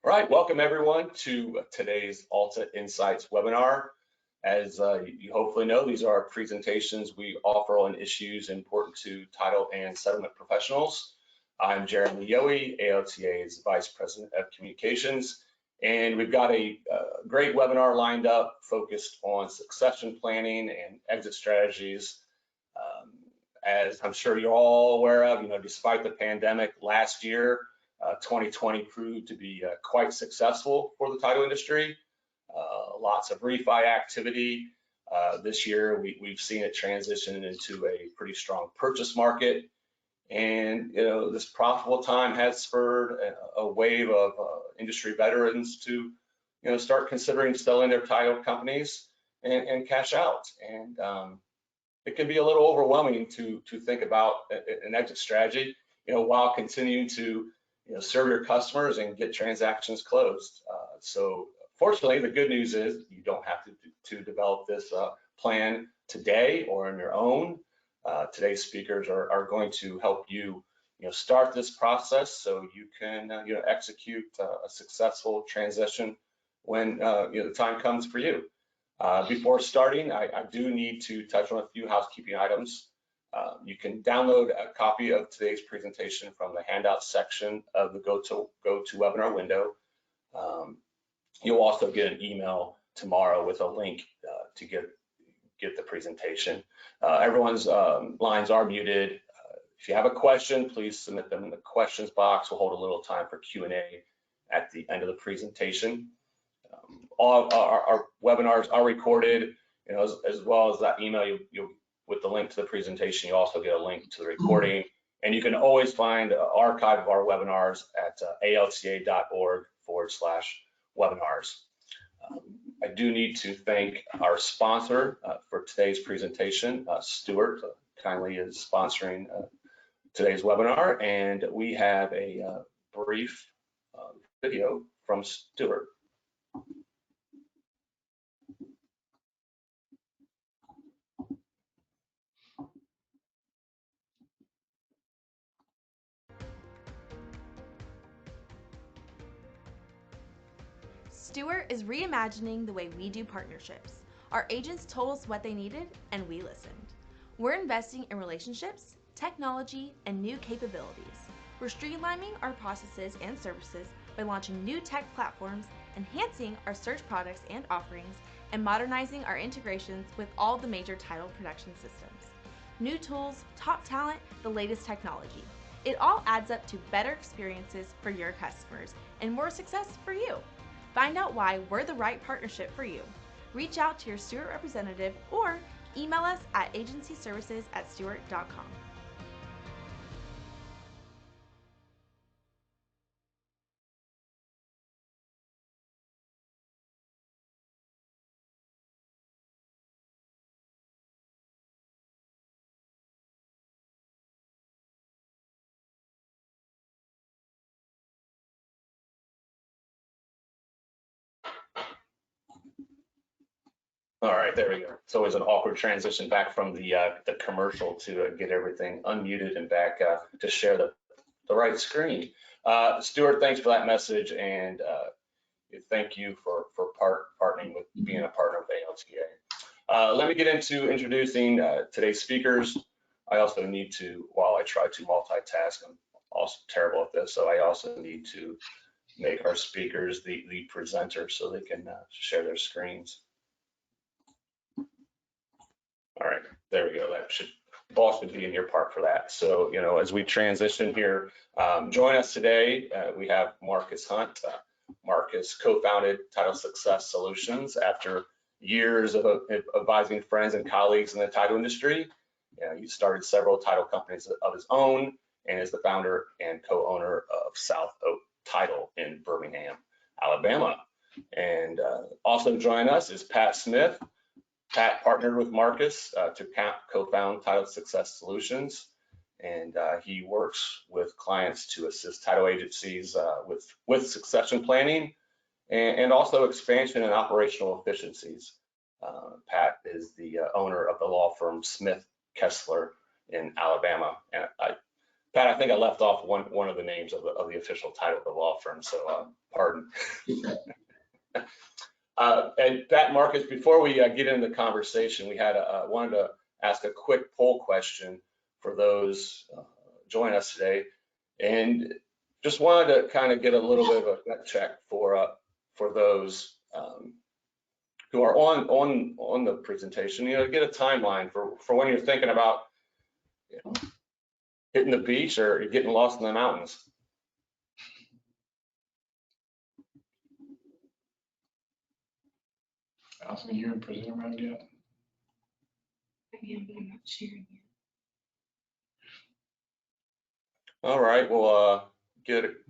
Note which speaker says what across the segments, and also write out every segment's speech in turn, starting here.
Speaker 1: All right, welcome everyone to today's Alta Insights webinar. As you hopefully know, these are presentations we offer on issues important to title and settlement professionals. I'm Jeremy Yohe, ALTA's Vice President of Communications, and we've got a great webinar lined up focused on succession planning and exit strategies. As I'm sure you're all aware of, despite the pandemic last year, 2020 proved to be quite successful for the title industry. Lots of refi activity. This year, we've seen it transition into a pretty strong purchase market. And, this profitable time has spurred a wave of industry veterans to, start considering selling their title companies and cash out. And it can be a little overwhelming to think about an exit strategy, while continuing to serve your customers and get transactions closed. So fortunately, the good news is you don't have to develop this plan today or on your own. Today's speakers are going to help you, start this process so you can, execute a successful transition when the time comes for you. Before starting, I do need to touch on a few housekeeping items. You can download a copy of today's presentation from the handout section of the Go to Webinar window. You'll also get an email tomorrow with a link to get the presentation. Everyone's lines are muted. If you have a question, please submit them in the questions box. We'll hold a little time for Q&A at the end of the presentation. All our webinars are recorded, as well as that email you'll with the link to the presentation. You also get a link to the recording, and you can always find an archive of our webinars at alta.org/webinars. I do need to thank our sponsor for today's presentation. Stewart kindly is sponsoring today's webinar, and we have a brief video from Stewart.
Speaker 2: Stewart is reimagining the way we do partnerships. Our agents told us what they needed, and we listened. We're investing in relationships, technology, and new capabilities. We're streamlining our processes and services by launching new tech platforms, enhancing our search products and offerings, and modernizing our integrations with all the major title production systems. New tools, top talent, the latest technology. It all adds up to better experiences for your customers and more success for you. Find out why we're the right partnership for you. Reach out to your Stewart representative or email us at agencyservices@stewart.com.
Speaker 1: All right, there we go. It's always an awkward transition back from the commercial to get everything unmuted and back to share the right screen. Stewart, thanks for that message, and thank you for partnering with being a partner of ALTA. Let me get into introducing today's speakers. I also need to, while I try to multitask, I'm also terrible at this, so I also need to make our speakers the presenter so they can share their screens. All right, there we go. That boss would be in your part for that. So, as we transition here, join us today. We have Marcus Hunt. Marcus co-founded Title Success Solutions after years of advising friends and colleagues in the title industry. He started several title companies of his own and is the founder and co-owner of South Oak Title in Birmingham, Alabama. And also joining us is Pat Smith. Pat partnered with Marcus to co-found Title Success Solutions, and he works with clients to assist title agencies with succession planning and also expansion and operational efficiencies. Pat is the owner of the law firm Smith Kessler in Alabama. And Pat, I think I left off one of the names of the official title of the law firm, so pardon. And Pat, Marcus, before we get into the conversation, we had wanted to ask a quick poll question for those joining us today, and just wanted to kind of get a little bit of a gut check for those who are on the presentation. Get a timeline for when you're thinking about hitting the beach or getting lost in the mountains.
Speaker 3: Allison, you're in presenter mode yet?
Speaker 4: I am, but I'm not sharing yet.
Speaker 1: All right, we'll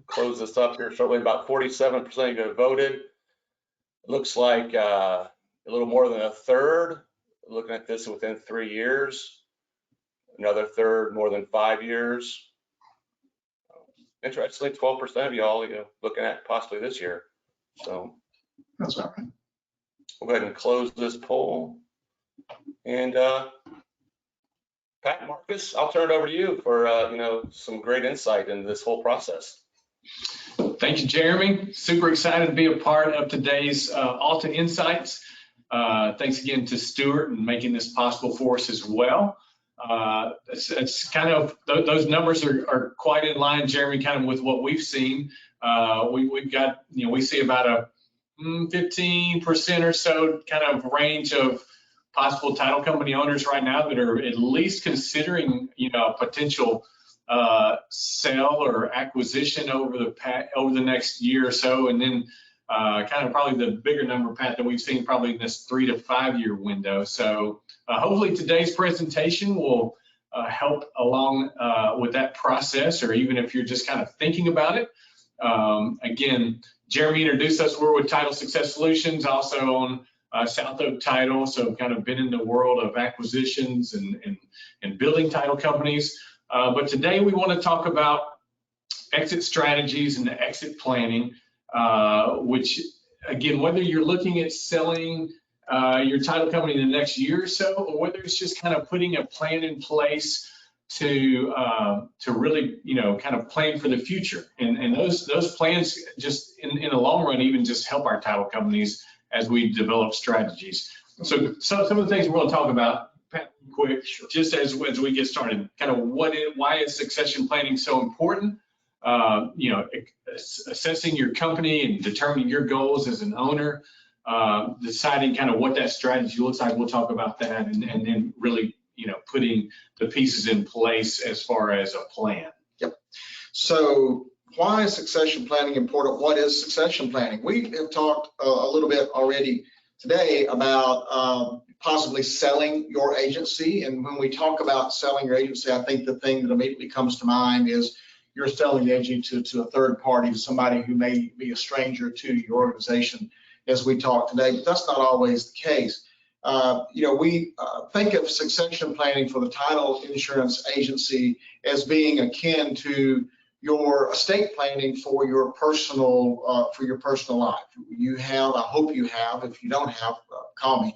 Speaker 1: close this up here shortly. About 47% of you voted. It looks like a little more than a third looking at this within 3 years. Another third more than 5 years. Interestingly, 12% of y'all looking at possibly this year. So
Speaker 3: That's all right.
Speaker 1: we'll go ahead and close this poll. And Pat, Marcus, I'll turn it over to you for some great insight into this whole process.
Speaker 3: Thank you, Jeremy. Super excited to be a part of today's Alta Insights. Thanks again to Stuart and making this possible for us as well. It's kind of, those numbers are quite in line, Jeremy, kind of with what we've seen. We've got, we see about a 15% or so kind of range of possible title company owners right now that are at least considering, a potential sale or acquisition over the next year or so, and then kind of probably the bigger number, Pat, that we've seen probably in this 3 to 5 year window. So hopefully today's presentation will help along with that process, or even if you're just kind of thinking about it. Again, Jeremy introduced us. We're with Title Success Solutions, also on South Oak Title, so kind of been in the world of acquisitions and building title companies. But today we want to talk about exit strategies and exit planning, which, again, whether you're looking at selling your title company in the next year or so, or whether it's just kind of putting a plan in place to really, kind of plan for the future. And those plans just in the long run even just help our title companies as we develop strategies. So some of the things we're going to talk about, Pat, quick, just as we get started, kind of why is succession planning so important? Assessing your company and determining your goals as an owner, deciding kind of what that strategy looks like. We'll talk about that, and then really, putting the pieces in place as far as a plan.
Speaker 5: Yep. So why is succession planning important? What is succession planning? We have talked a little bit already today about possibly selling your agency. And when we talk about selling your agency, I think the thing that immediately comes to mind is you're selling the agency to a third party, to somebody who may be a stranger to your organization, as we talk today, but that's not always the case. We think of succession planning for the title insurance agency as being akin to your estate planning for your personal life. You have, I hope you have, if you don't have, call me,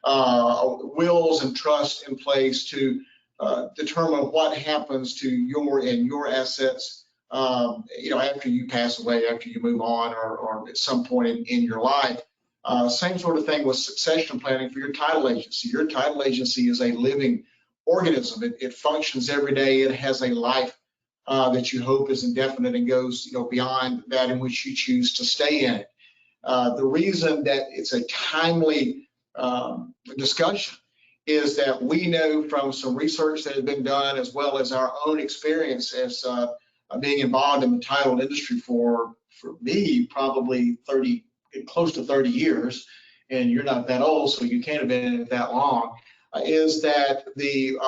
Speaker 5: wills and trusts in place to determine what happens to your assets, after you pass away, after you move on, or at some point in your life. Same sort of thing with succession planning for your title agency. Your title agency is a living organism. It functions every day. It has a life that you hope is indefinite and goes beyond that in which you choose to stay in it. The reason that it's a timely discussion is that we know from some research that has been done, as well as our own experience as being involved in the title industry for me, probably close to 30 years, and you're not that old, so you can't have been in it that long, is that the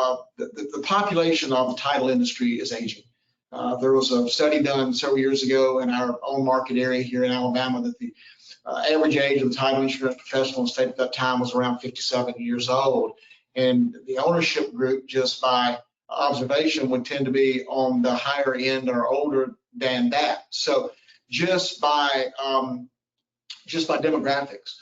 Speaker 5: population of the title industry is aging. There was a study done several years ago in our own market area here in Alabama that the average age of the title insurance professional in the state at that time was around 57 years old. And the ownership group, just by observation, would tend to be on the higher end or older than that. So just by demographics,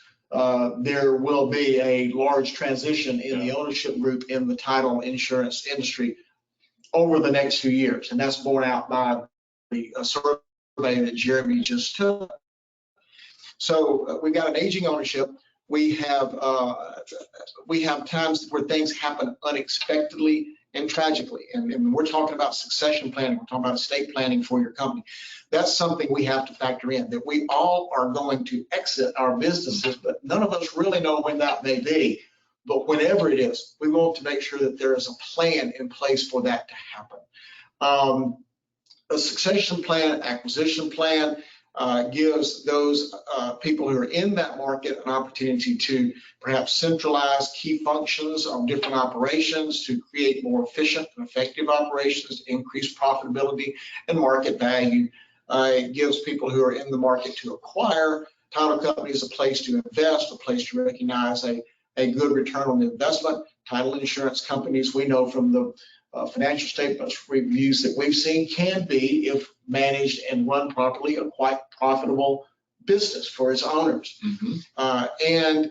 Speaker 5: there will be a large transition in the ownership group in the title insurance industry over the next few years. And that's borne out by the survey that Jeremy just took. So we've got an aging ownership. We have times where things happen unexpectedly and tragically. And when we're talking about succession planning, we're talking about estate planning for your company. That's something we have to factor in, that we all are going to exit our businesses, but none of us really know when that may be. But whenever it is, we want to make sure that there is a plan in place for that to happen. A succession plan, acquisition plan, gives those people who are in that market an opportunity to perhaps centralize key functions of different operations to create more efficient and effective operations, increase profitability and market value. It gives people who are in the market to acquire title companies a place to invest, a place to recognize a good return on the investment. Title insurance companies, we know from the financial statements reviews that we've seen, can be, if managed and run properly, a quite profitable business for its owners. And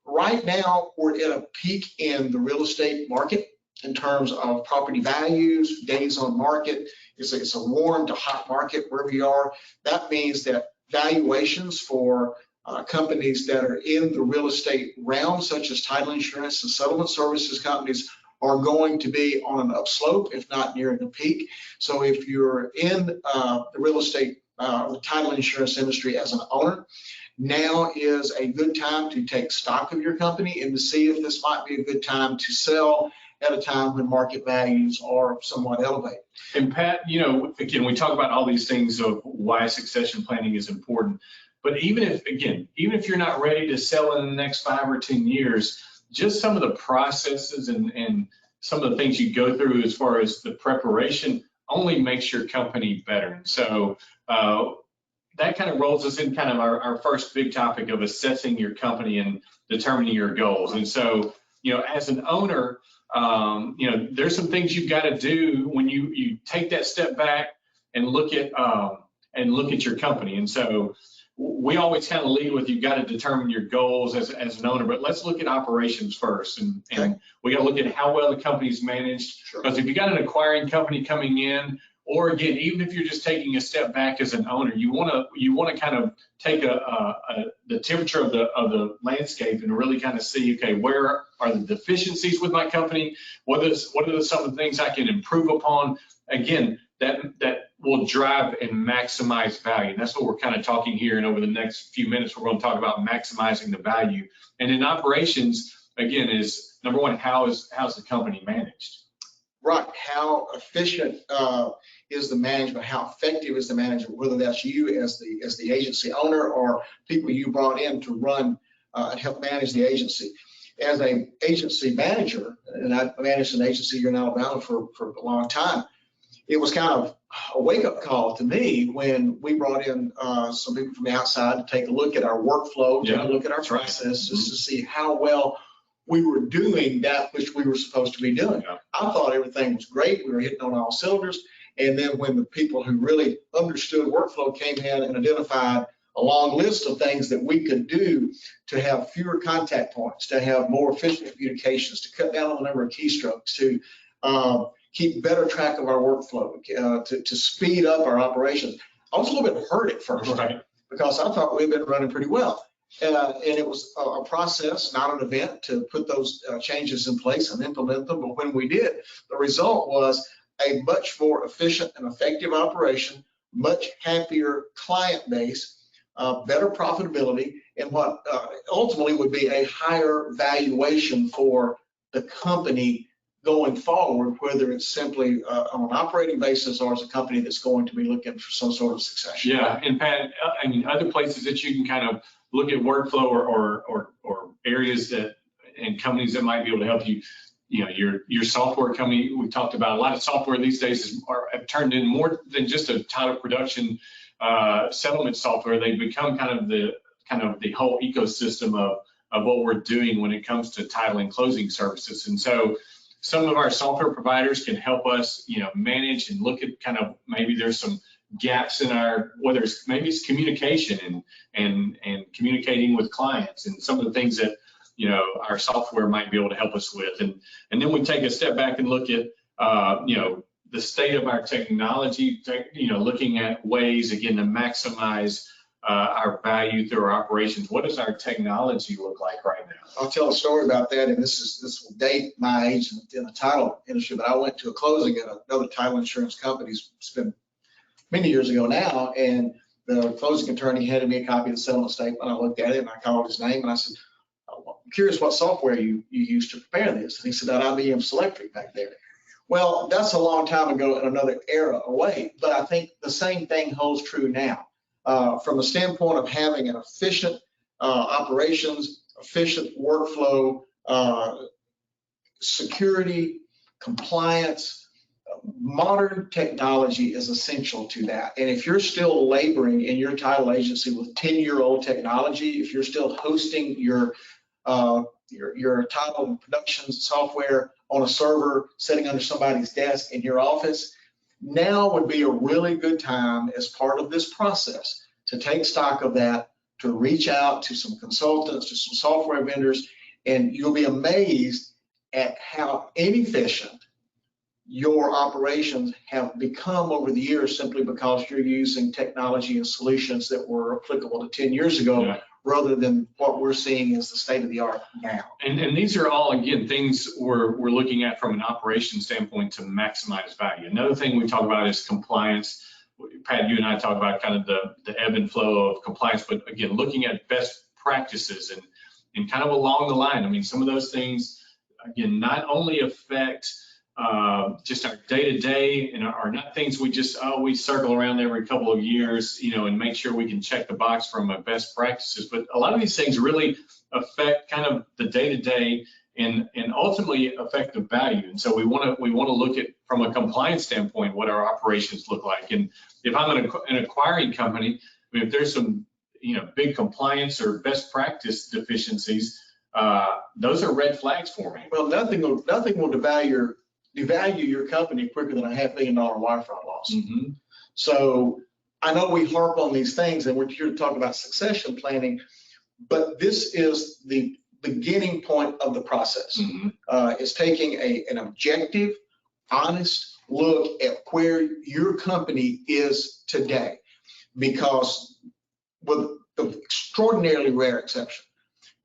Speaker 5: right now we're in a peak in the real estate market in terms of property values, days on market. It's a warm to hot market where we are. That means that valuations for companies that are in the real estate realm, such as title insurance and settlement services companies, are going to be on an upslope, if not near the peak. So if you're in the real estate, the title insurance industry as an owner, now is a good time to take stock of your company and to see if this might be a good time to sell at a time when market values are somewhat elevated.
Speaker 3: And Pat, you know, again, we talk about all these things of why succession planning is important. But even if you're not ready to sell in the next 5 or 10 years, just some of the processes and some of the things you go through as far as the preparation only makes your company better. So that kind of rolls us in kind of our first big topic of assessing your company and determining your goals. And so, you know, as an owner, you know, there's some things you've got to do when you take that step back and look at your company. And so we always kind of lead with, you've got to determine your goals as an owner, but let's look at operations first. And we got to look at how well the company's managed.
Speaker 5: Sure.
Speaker 3: Because if you got an acquiring company coming in, or again, even if you're just taking a step back as an owner, you want to kind of take the temperature of the landscape and really kind of see, okay, where are the deficiencies with my company? What are some of the things I can improve upon? Again, that will drive and maximize value. And that's what we're kind of talking here. And over the next few minutes, we're going to talk about maximizing the value. And in operations, again, is number one, how's the company managed?
Speaker 5: Right. How efficient is the management? How effective is the management? Whether that's you as the agency owner or people you brought in to run and help manage the agency. As an agency manager, and I managed an agency here in Alabama for a long time, it was kind of a wake-up call to me when we brought in some people from the outside to take a look at our workflow, take a look at our processes to see how well we were doing that which we were supposed to be doing. I thought everything was great. We were hitting on all cylinders. And then when the people who really understood workflow came in and identified a long list of things that we could do to have fewer contact points, to have more efficient communications, to cut down on the number of keystrokes, to keep better track of our workflow, to speed up our operations. I was a little bit hurt at first, because I thought we'd been running pretty well. And it was a process, not an event, to put those changes in place and implement them. But when we did, the result was a much more efficient and effective operation, much happier client base, better profitability, and what ultimately would be a higher valuation for the company going forward, whether it's simply on an operating basis or as a company that's going to be looking for some sort of succession.
Speaker 3: Yeah, and Pat, I mean, other places that you can kind of look at workflow or areas that and companies that might be able to help you. You know, your software company, we talked about a lot of software these days have turned in more than just a title production settlement software. They've become kind of the whole ecosystem of what we're doing when it comes to title and closing services. And so some of our software providers can help us, you know, manage and look at kind of maybe there's some gaps in our, whether it's maybe it's communication and communicating with clients and some of the things that, you know, our software might be able to help us with. And then we take a step back and look at, you know, the state of our technology, looking at ways, again, to maximize our value through our operations. What does our technology look like right now?
Speaker 5: I'll tell a story about that, and this will date my age in the title industry, but I went to a closing at another title insurance company. It's been many years ago now, and the closing attorney handed me a copy of the settlement statement. I looked at it and I called his name and I said, I'm curious what software you used to prepare this. And he said, that IBM Selectric back there. Well, that's a long time ago and another era away, but I think the same thing holds true now. From the standpoint of having an efficient operations, efficient workflow, security, compliance, modern technology is essential to that. And if you're still laboring in your title agency with 10-year-old technology, if you're still hosting your title production software on a server sitting under somebody's desk in your office, now would be a really good time as part of this process to take stock of that, to reach out to some consultants, to some software vendors, and you'll be amazed at how inefficient your operations have become over the years simply because you're using technology and solutions that were applicable to 10 years ago. Yeah. Rather than what we're seeing as the state of the art now.
Speaker 3: And these are all, again, things we're looking at from an operations standpoint to maximize value. Another thing we talk about is compliance. Pat, you and I talk about kind of the ebb and flow of compliance, but again, looking at best practices and kind of along the line. I mean, some of those things, again, not only affect just our day-to-day and are not things we just we circle around every couple of years, and make sure we can check the box from a best practices. But a lot of these things really affect kind of the day-to-day and ultimately affect the value. And so we want to look at, from a compliance standpoint, what our operations look like. And if I'm an acquiring company, I mean, if there's some big compliance or best practice deficiencies, those are red flags for me.
Speaker 5: Well, nothing will devalue your company quicker than a $500 million wire fraud loss.
Speaker 3: Mm-hmm.
Speaker 5: So I know we harp on these things and we're here to talk about succession planning, but this is the beginning point of the process.
Speaker 3: Mm-hmm.
Speaker 5: It's taking an objective, honest look at where your company is today, because with the extraordinarily rare exception,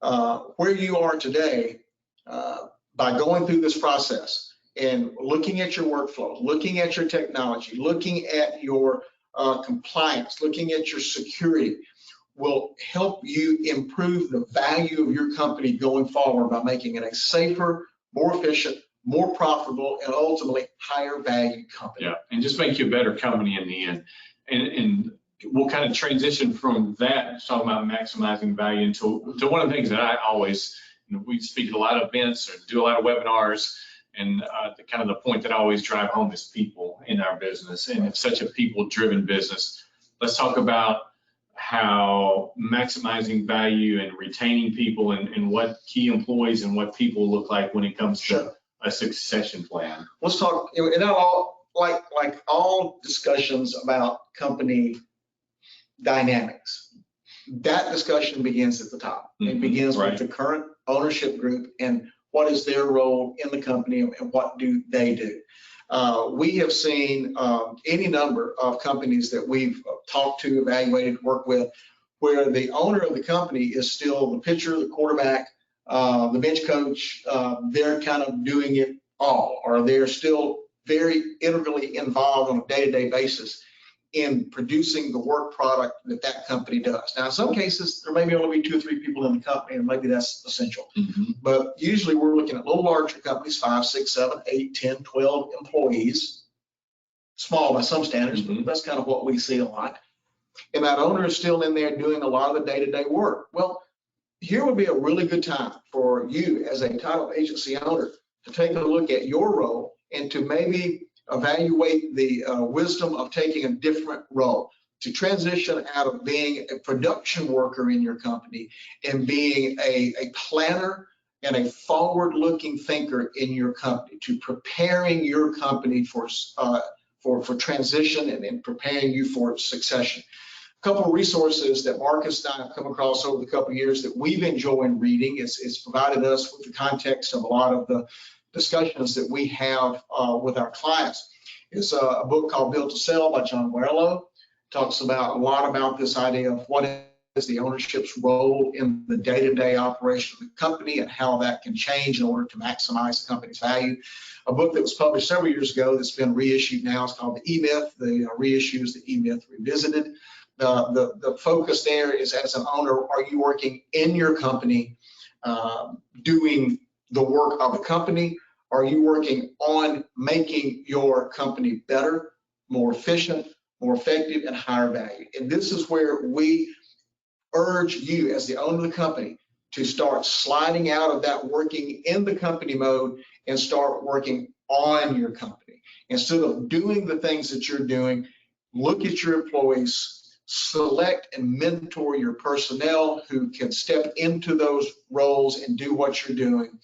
Speaker 5: where you are today, by going through this process, and looking at your workflow, looking at your technology, looking at your compliance, looking at your security, will help you improve the value of your company going forward by making it a safer, more efficient, more profitable, and ultimately higher value company.
Speaker 3: Yeah, and just make you a better company in the end. And we'll kind of transition from that, talking about maximizing value, into one of the things that I always, we speak at a lot of events or do a lot of webinars. And the point that I always drive home is people in our business, and it's such a people-driven business. Let's talk about how maximizing value and retaining people and what key employees and what people look like when it comes to a succession plan.
Speaker 5: Let's talk, and like all discussions about company dynamics, that discussion begins at the top.
Speaker 3: Mm-hmm.
Speaker 5: It begins with the current ownership group and what is their role in the company and what do they do. We have seen any number of companies that we've talked to, evaluated, worked with, where the owner of the company is still the pitcher, the quarterback, the bench coach. They're kind of doing it all, or they're still very integrally involved on a day-to-day basis in producing the work product that company does. Now, in some cases, there may be only be 2 or 3 people in the company, and maybe that's essential.
Speaker 3: Mm-hmm.
Speaker 5: But usually we're looking at a little larger companies, 5, 6, 7, 8, 10, 12 employees, small by some standards,
Speaker 3: Mm-hmm.
Speaker 5: but that's kind of what we see a lot. And that owner is still in there doing a lot of the day-to-day work. Well, here would be a really good time for you as a title agency owner to take a look at your role and to maybe evaluate the wisdom of taking a different role, to transition out of being a production worker in your company and being a planner and a forward-looking thinker in your company, to preparing your company for transition and preparing you for succession. A couple of resources that Marcus and I have come across over the couple of years that we've enjoyed reading. It's provided us with the context of a lot of the discussions that we have with our clients. is a book called Built to Sell by John Warlow. Talks about a lot about this idea of what is the ownership's role in the day-to-day operation of the company and how that can change in order to maximize the company's value. A book that was published several years ago that's been reissued now is called The E-Myth. The reissue is The E-Myth Revisited. The focus there is, as an owner, are you working in your company doing the work of the company? Are you working on making your company better, more efficient, more effective, and higher value? And this is where we urge you as the owner of the company to start sliding out of that working in the company mode and start working on your company. Instead of doing the things that you're doing, look at your employees, select and mentor your personnel who can step into those roles and do what you're doing.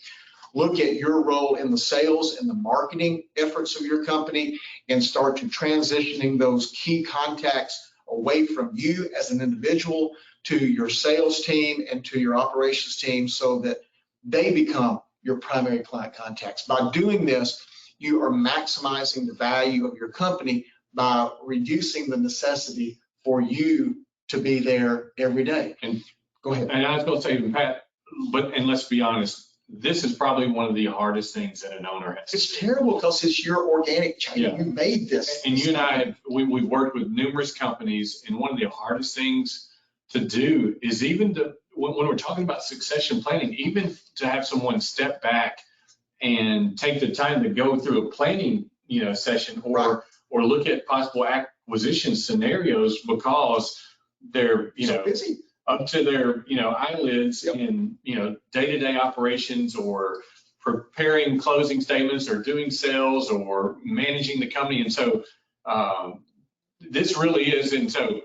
Speaker 5: Look at your role in the sales and the marketing efforts of your company and start to transitioning those key contacts away from you as an individual to your sales team and to your operations team so that they become your primary client contacts. By doing this, you are maximizing the value of your company by reducing the necessity for you to be there every day.
Speaker 3: And
Speaker 5: go ahead.
Speaker 3: And I was going to say, Pat, and let's be honest, this is probably one of the hardest things that an owner has.
Speaker 5: It's terrible because it's your organic child.
Speaker 3: Yeah.
Speaker 5: You made this.
Speaker 3: And you and I, we've worked with numerous companies, and one of the hardest things to do is even to, when we're talking about succession planning, even to have someone step back and take the time to go through a planning, session or look at possible acquisition scenarios because they're,
Speaker 5: so busy.
Speaker 3: Up to their, eyelids
Speaker 5: Yep.
Speaker 3: in, day-to-day operations or preparing closing statements or doing sales or managing the company. And so this really is, and so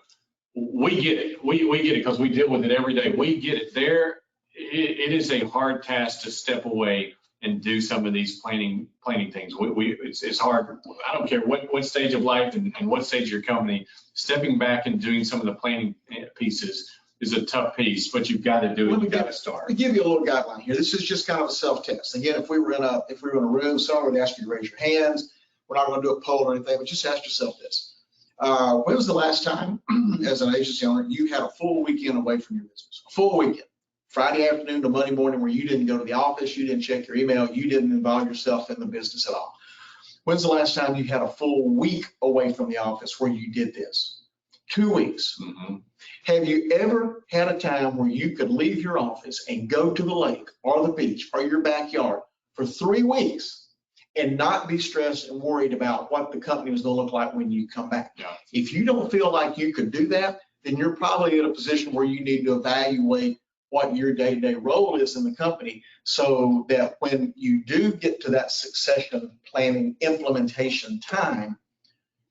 Speaker 3: we get it. We get it because we deal with it every day. We get it. It is a hard task to step away and do some of these planning things. It's hard. I don't care what stage of life and what stage of your company, stepping back and doing some of the planning pieces is a tough piece, but you've got to do it. You've got to start.
Speaker 5: Let me give you a little guideline here. This is just kind of a self-test. Again, if we were in a room, someone would ask you to raise your hands. We're not going to do a poll or anything, but just ask yourself this. When was the last time, as an agency owner, you had a full weekend away from your business? A full weekend, Friday afternoon to Monday morning, where you didn't go to the office, you didn't check your email, you didn't involve yourself in the business at all. When's the last time you had a full week away from the office where you did this? 2 weeks.
Speaker 3: Mm-hmm.
Speaker 5: Have you ever had a time where you could leave your office and go to the lake or the beach or your backyard for 3 weeks and not be stressed and worried about what the company was going to look like when you come back?
Speaker 3: Yeah.
Speaker 5: If you don't feel like you could do that, then you're probably in a position where you need to evaluate what your day-to-day role is in the company so that when you do get to that succession planning implementation time,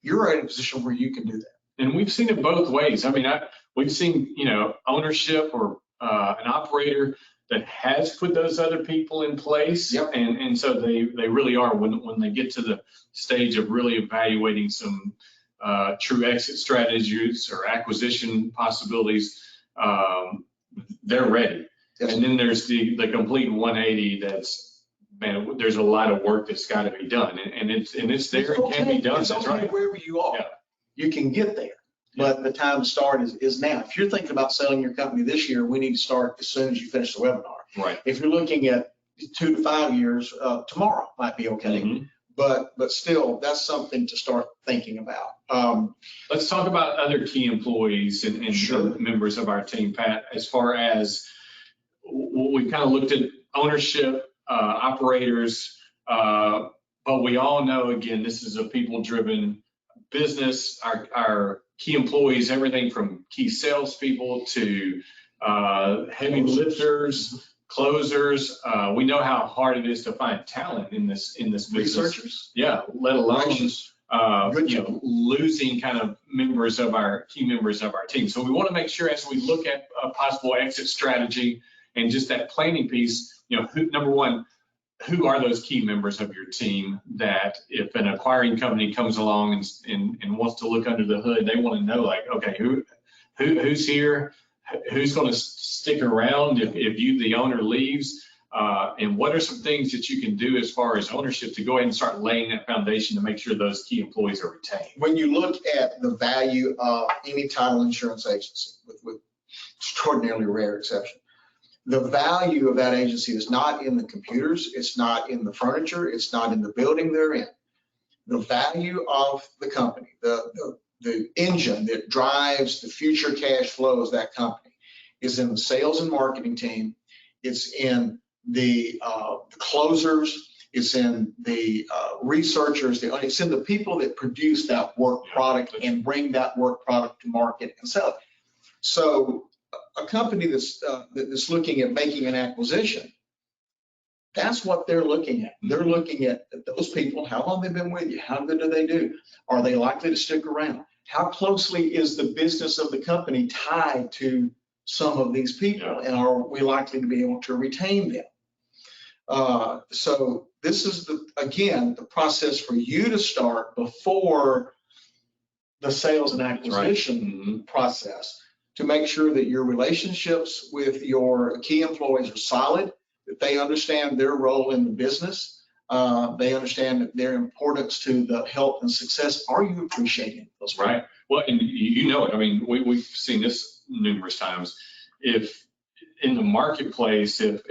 Speaker 5: you're in a position where you can do that.
Speaker 3: And we've seen it both ways. I mean, we've seen, ownership or an operator that has put those other people in place.
Speaker 5: Yep.
Speaker 3: And so they really are, when they get to the stage of really evaluating some true exit strategies or acquisition possibilities, they're ready.
Speaker 5: Yes.
Speaker 3: And then there's the complete 180 that's, man, there's a lot of work that's got to be done. And it's there, it can be done.
Speaker 5: It's
Speaker 3: That's
Speaker 5: okay
Speaker 3: right.
Speaker 5: wherever you are.
Speaker 3: Yeah.
Speaker 5: You can get there, but the time to start is now. If you're thinking about selling your company this year, we need to start as soon as you finish the webinar.
Speaker 3: Right.
Speaker 5: If you're looking at 2 to 5 years, tomorrow might be okay.
Speaker 3: Mm-hmm.
Speaker 5: But still, that's something to start thinking about.
Speaker 3: Let's talk about other key employees and
Speaker 5: Sure.
Speaker 3: members of our team, Pat, as far as we kind of looked at ownership, operators, but we all know, again, this is a people-driven business. Our key employees, everything from key salespeople to heavy lifters, closers. We know how hard it is to find talent in this business.
Speaker 5: Researchers.
Speaker 3: Yeah, let alone
Speaker 5: Good job.
Speaker 3: losing kind of key members of our team. So we want to make sure as we look at a possible exit strategy and just that planning piece, number one, who are those key members of your team that if an acquiring company comes along and wants to look under the hood, they want to know, like, okay, who's here, who's going to stick around if you, the owner, leaves. And what are some things that you can do as far as ownership to go ahead and start laying that foundation to make sure those key employees are retained?
Speaker 5: When you look at the value of any title insurance agency, with extraordinarily rare exception, the value of that agency is not in the computers, it's not in the furniture, it's not in the building they're in. The value of the company, the engine that drives the future cash flows of that company is in the sales and marketing team. It's in the closers. It's in the researchers. It's in the people that produce that work product and bring that work product to market and sell it. So a company that's looking at making an acquisition, that's what they're looking at. They're looking at those people, how long they've been with you, how good do they do? Are they likely to stick around? How closely is the business of the company tied to some of these people, and are we likely to be able to retain them? So this is, again, the process for you to start before the sales and acquisition process, to make sure that your relationships with your key employees are solid, that they understand their role in the business, they understand their importance to the health and success. Are you appreciating those people?
Speaker 3: Right. Well, and you know it. I mean, we've seen this numerous times. If in the marketplace, if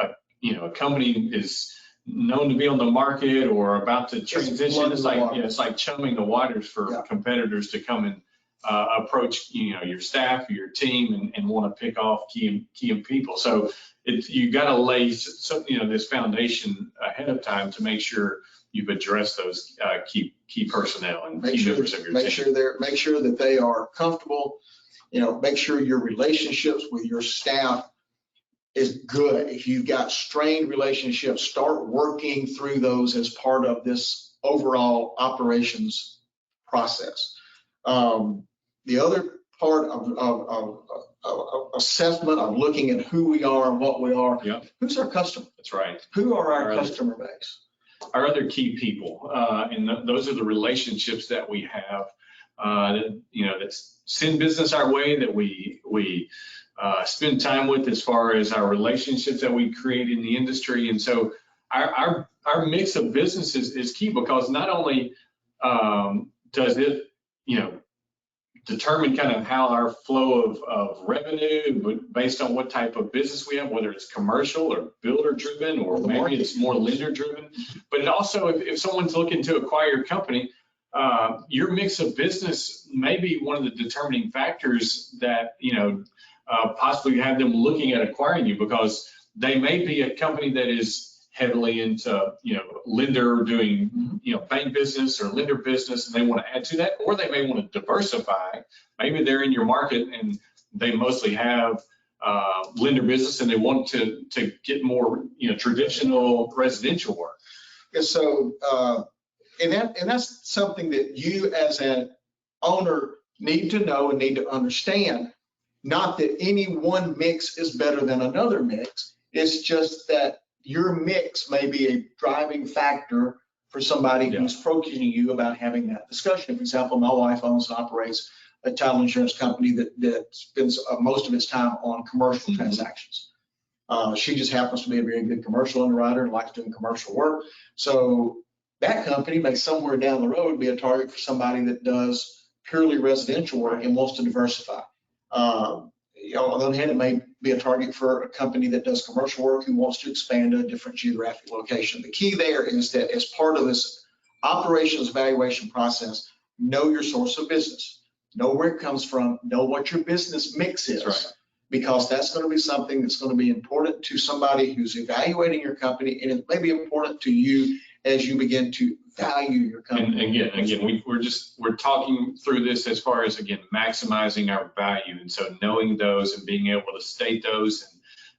Speaker 3: a company is known to be on the market or about to transition, it's like chumming the waters for competitors to come and approach your staff, your team, and want to pick off key people. So you got to lay this foundation ahead of time to make sure you've addressed those key personnel and key members of your team.
Speaker 5: Make sure that they are comfortable. Make sure your relationships with your staff is good. If you've got strained relationships, start working through those as part of this overall operations process. The other part of assessment, of looking at who we are and what we are, who's our customer?
Speaker 3: That's right.
Speaker 5: Who are our customer base?
Speaker 3: Our other key people, and those are the relationships that we have, that send business our way, that we spend time with, as far as our relationships that we create in the industry. And so our mix of businesses is key, because not only does it, determine kind of how our flow of revenue, based on what type of business we have, whether it's commercial or builder driven, or maybe it's more lender driven. But it also, if someone's looking to acquire your company, your mix of business may be one of the determining factors that, possibly have them looking at acquiring you, because they may be a company that is heavily into, lender, doing, bank business or lender business, and they want to add to that, or they may want to diversify. Maybe they're in your market and they mostly have lender business, and they want to get more, traditional residential work.
Speaker 5: Yeah, so, and that's something that you as an owner need to know and need to understand. Not that any one mix is better than another mix. It's just that your mix may be a driving factor for somebody who's approaching you about having that discussion. For example, my wife owns and operates a title insurance company that spends most of its time on commercial transactions. She just happens to be a very good commercial underwriter and likes doing commercial work. So that company may somewhere down the road be a target for somebody that does purely residential work and wants to diversify. On the other hand, it may be a target for a company that does commercial work who wants to expand to a different geographic location. The key there is that as part of this operations evaluation process, know your source of business, know where it comes from, know what your business mix is, because that's going to be something that's going to be important to somebody who's evaluating your company, and it may be important to you as you begin to value your company.
Speaker 3: And again, we're talking through this as far as, again, maximizing our value. And so knowing those and being able to state those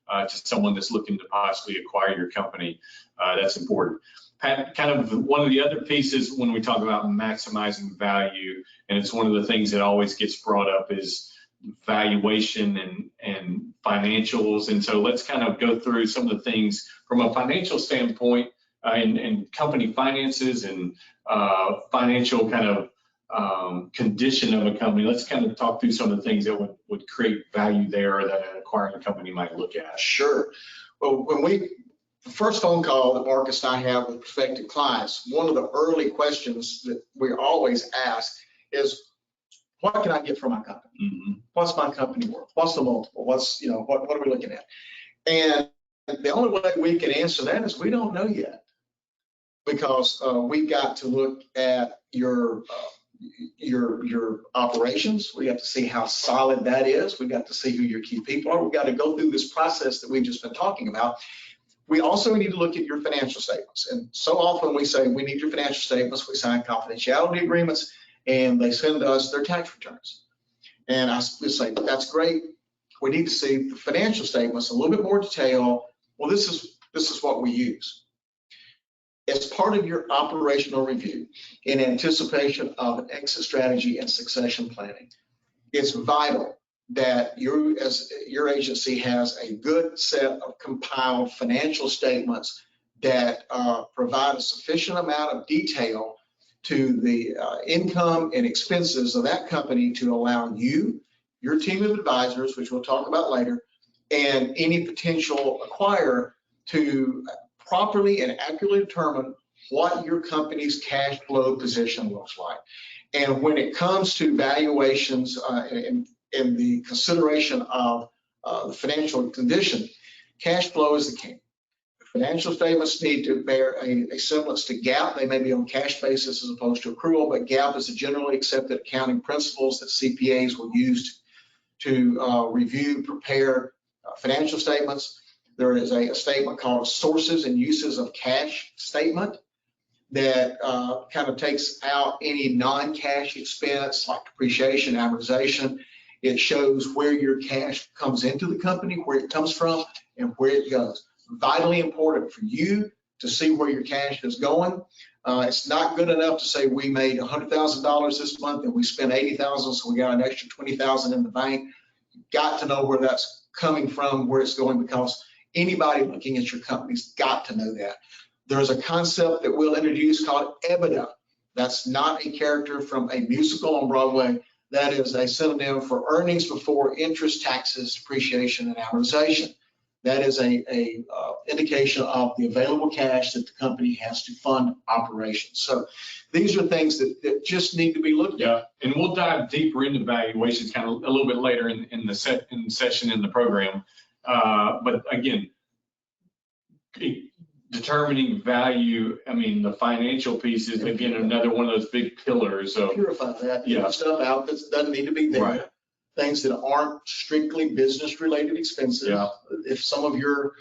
Speaker 3: and to someone that's looking to possibly acquire your company, that's important. Pat, kind of one of the other pieces when we talk about maximizing value, and it's one of the things that always gets brought up, is valuation and financials. And so let's kind of go through some of the things from a financial standpoint, and company finances and financial kind of condition of a company. Let's kind of talk through some of the things that would create value there that an acquiring company might look at.
Speaker 5: Sure. Well, when the first phone call that Marcus and I have with prospective clients, one of the early questions that we always ask is, what can I get from my company?
Speaker 3: Mm-hmm.
Speaker 5: What's my company worth? What's the multiple? What's, what are we looking at? And the only way we can answer that is we don't know yet, because we've got to look at your operations. We have to see how solid that is. We've got to see who your key people are. We've got to go through this process that we've just been talking about. We also need to look at your financial statements. And so often we say, we need your financial statements. We sign confidentiality agreements, and they send us their tax returns. And I would say, that's great. We need to see the financial statements, a little bit more detail. Well, this is what we use. As part of your operational review, in anticipation of an exit strategy and succession planning, it's vital that your agency has a good set of compiled financial statements that provide a sufficient amount of detail to the income and expenses of that company to allow you, your team of advisors, which we'll talk about later, and any potential acquirer to properly and accurately determine what your company's cash flow position looks like. And when it comes to valuations and the consideration of the financial condition, cash flow is the king. Financial statements need to bear a semblance to GAAP. They may be on cash basis as opposed to accrual, but GAAP is a generally accepted accounting principles that CPAs will use to review, prepare financial statements. There is a statement called sources and uses of cash statement that kind of takes out any non-cash expense like depreciation, amortization. It shows where your cash comes into the company, where it comes from, and where it goes. Vitally important for you to see where your cash is going. It's not good enough to say we made $100,000 this month and we spent $80,000, so we got an extra $20,000 in the bank. You've got to know where that's coming from, where it's going, because anybody looking at your company's got to know that. There's a concept that we'll introduce called EBITDA. That's not a character from a musical on Broadway. That is a synonym for earnings before interest, taxes, depreciation, and amortization. That is a indication of the available cash that the company has to fund operations. So these are things that just need to be looked at.
Speaker 3: Yeah, and we'll dive deeper into valuations kind of a little bit later in the session in the program. But again, determining value, I mean, the financial piece is, again, another one of those big pillars of
Speaker 5: Purify that,
Speaker 3: yeah.
Speaker 5: Stuff out that doesn't need to be there.
Speaker 3: Right.
Speaker 5: Things that aren't strictly business related expenses.
Speaker 3: Yeah.
Speaker 5: If some of your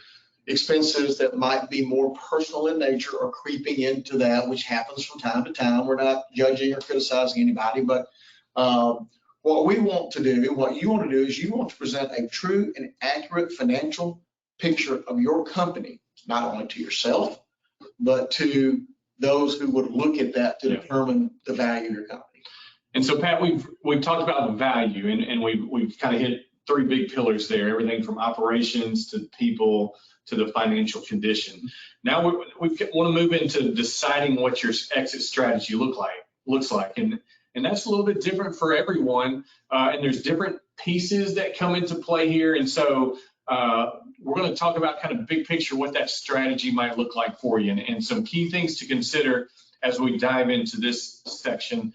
Speaker 5: expenses that might be more personal in nature are creeping into that, which happens from time to time, we're not judging or criticizing anybody, but what we want to do, what you want to do is you want to present a true and accurate financial picture of your company, not only to yourself, but to those who would look at that to determine the value of your company.
Speaker 3: And so, Pat, we've talked about the value, and we've kind of hit three big pillars there, everything from operations to people to the financial condition. Now we want to move into deciding what your exit strategy looks like. And that's a little bit different for everyone. And there's different pieces that come into play here. And so we're going to talk about kind of big picture, what that strategy might look like for you, and some key things to consider as we dive into this section.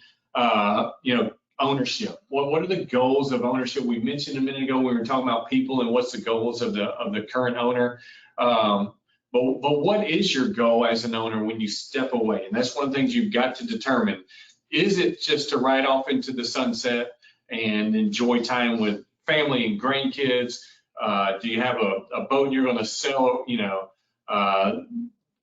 Speaker 3: Ownership. What are the goals of ownership? We mentioned a minute ago, we were talking about people and what's the goals of the current owner. But what is your goal as an owner when you step away? And that's one of the things you've got to determine. Is it just to ride off into the sunset and enjoy time with family and grandkids? Do you have a boat you're going to sell,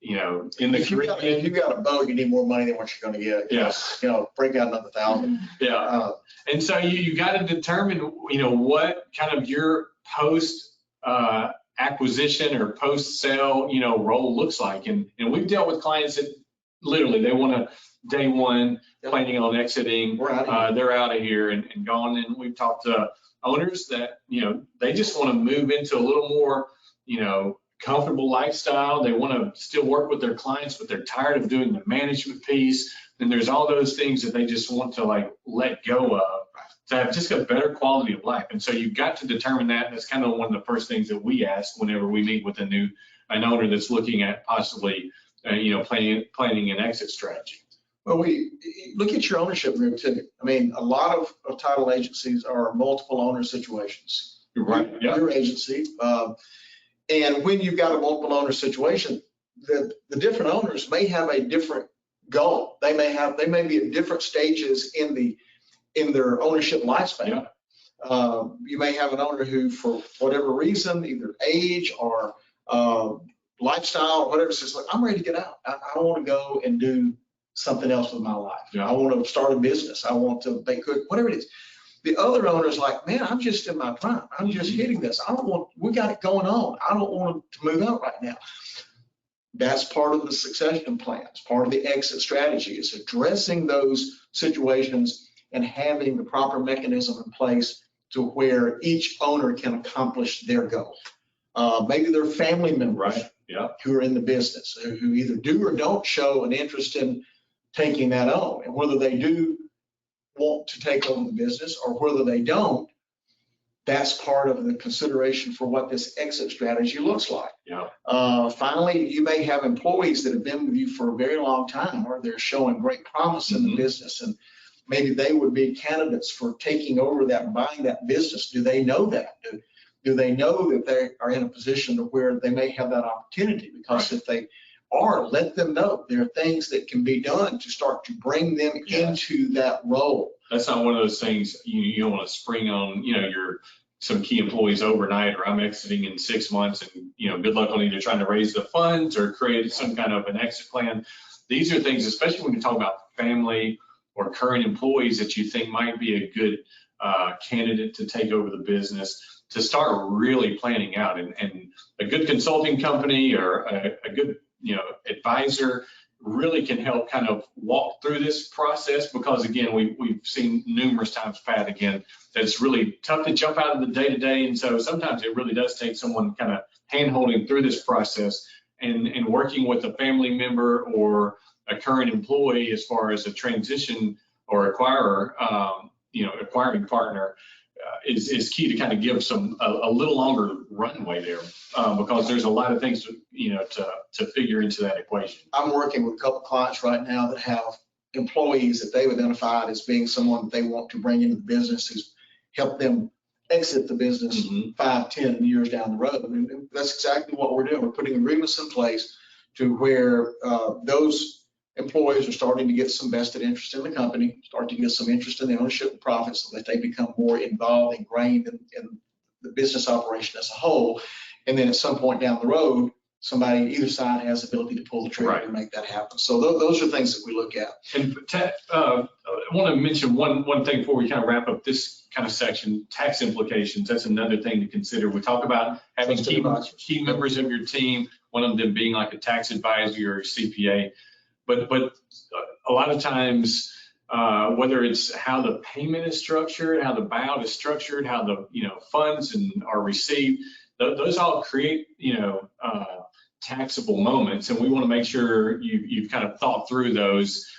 Speaker 3: in the Caribbean?
Speaker 5: If you've got a boat, you need more money than what you're going to get.
Speaker 3: Yes.
Speaker 5: Break out another $1,000.
Speaker 3: Yeah. And so you got to determine, what kind of your post acquisition or post sale, role looks like. And we've dealt with clients that literally they want to day one planning on exiting. They're out of here and gone. And we've talked to owners that, they just want to move into a little more, comfortable lifestyle. They want to still work with their clients, but they're tired of doing the management piece. And there's all those things that they just want to let go of to have just a better quality of life. And so you've got to determine that. That's kind of one of the first things that we ask whenever we meet with a new an owner that's looking at possibly, planning an exit strategy?
Speaker 5: Well, we look at your ownership group too. I mean, a lot of title agencies are multiple owner situations.
Speaker 3: Right. Yeah.
Speaker 5: Your agency, and when you've got a multiple owner situation, the different owners may have a different goal. They may be at different stages in their ownership lifespan.
Speaker 3: Yeah.
Speaker 5: You may have an owner who, for whatever reason, either age or lifestyle or whatever, says, look, I'm ready to get out. I want to go and do something else with my life.
Speaker 3: Yeah.
Speaker 5: I want to start a business. I want to make good, whatever it is. The other owner's like, man, I'm just in my prime. I'm just hitting this. We got it going on. I don't want to move out right now. That's part of the succession plan. It's part of the exit strategy. Is addressing those situations and having the proper mechanism in place to where each owner can accomplish their goal. Maybe they're family members,
Speaker 3: Right. Yeah.
Speaker 5: who are in the business, who either do or don't show an interest in taking that on. And whether they do want to take over the business or whether they don't, that's part of the consideration for what this exit strategy looks like.
Speaker 3: Yeah.
Speaker 5: Finally, you may have employees that have been with you for a very long time, or they're showing great promise in the business, and maybe they would be candidates for taking over that and buying that business. Do they know that? Do they know that they are in a position to where they may have that opportunity? Because if they are, let them know there are things that can be done to start to bring them into that role.
Speaker 3: That's not one of those things you don't want to spring on, some key employees overnight, or I'm exiting in 6 months, and, good luck on either trying to raise the funds or create some kind of an exit plan. These are things, especially when you talk about family or current employees, that you think might be a good candidate to take over the business, to start really planning out. And a good consulting company or a good, advisor really can help kind of walk through this process, because again, we've seen numerous times, Pat, again, that it's really tough to jump out of the day-to-day. And so sometimes it really does take someone kind of hand-holding through this process and working with a family member or a current employee as far as a transition or acquirer, acquiring partner, is key to kind of give a little longer runway there, because there's a lot of things to figure into that equation.
Speaker 5: I'm working with a couple of clients right now that have employees that they've identified as being someone that they want to bring into the business, who's helped them exit the business 5, 10 years down the road. And that's exactly what we're doing. We're putting agreements in place to where those employees are starting to get some vested interest in the company, start to get some interest in the ownership and profits, so that they become more involved, ingrained in the business operation as a whole. And then at some point down the road, somebody either side has the ability to pull the trigger and make that happen. So those are things that we look at.
Speaker 3: And I want to mention one thing before we kind of wrap up this kind of section: tax implications. That's another thing to consider. We talk about having key members of your team, one of them being like a tax advisor or a CPA. But a lot of times, whether it's how the payment is structured, how the buyout is structured, how the funds are received, those all create taxable moments, and we want to make sure you've kind of thought through those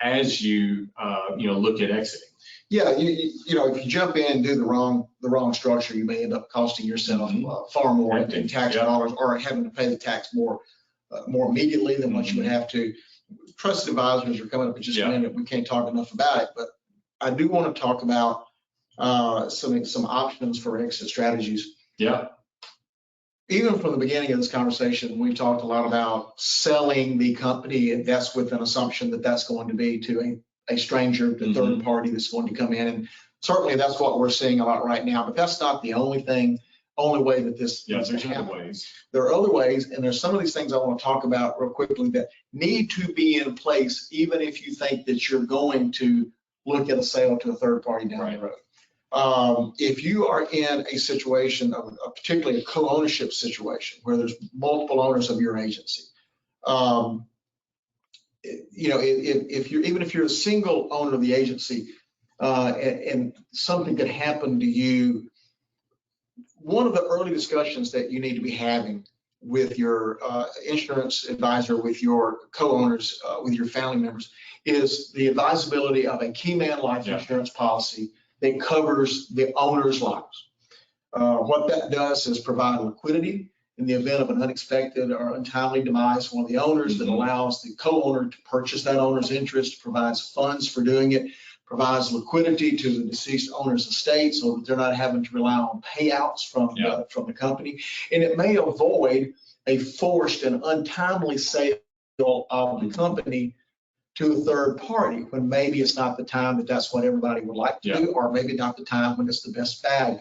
Speaker 3: as you look at exiting.
Speaker 5: Yeah, if you jump in and do the wrong structure, you may end up costing yourself far more in tax dollars, or having to pay the tax more immediately than what you would have to. Trusted advisors are coming up in just a minute. We can't talk enough about it, but I do want to talk about some options for exit strategies.
Speaker 3: Yeah.
Speaker 5: Even from the beginning of this conversation, we talked a lot about selling the company, and that's with an assumption that that's going to be to a stranger, the third party that's going to come in. And certainly that's what we're seeing a lot right now, but that's not the only way that this
Speaker 3: there's
Speaker 5: happen.
Speaker 3: other ways.
Speaker 5: There are other ways, and there's some of these things I want to talk about real quickly that need to be in place, even if you think that you're going to look at a sale to a third party down the road. If you are in a situation of particularly a co-ownership situation where there's multiple owners of your agency, if you're a single owner of the agency, and something could happen to you, one of the early discussions that you need to be having with your insurance advisor, with your co-owners, with your family members, is the advisability of a key man life insurance policy that covers the owner's lives. What that does is provide liquidity in the event of an unexpected or untimely demise of one of the owners, that allows the co-owner to purchase that owner's interest, provides funds for doing it, provides liquidity to the deceased owner's estate so that they're not having to rely on payouts from the company. And it may avoid a forced and untimely sale of the company to a third party when maybe it's not the time that that's what everybody would like to do, or maybe not the time when it's the best value.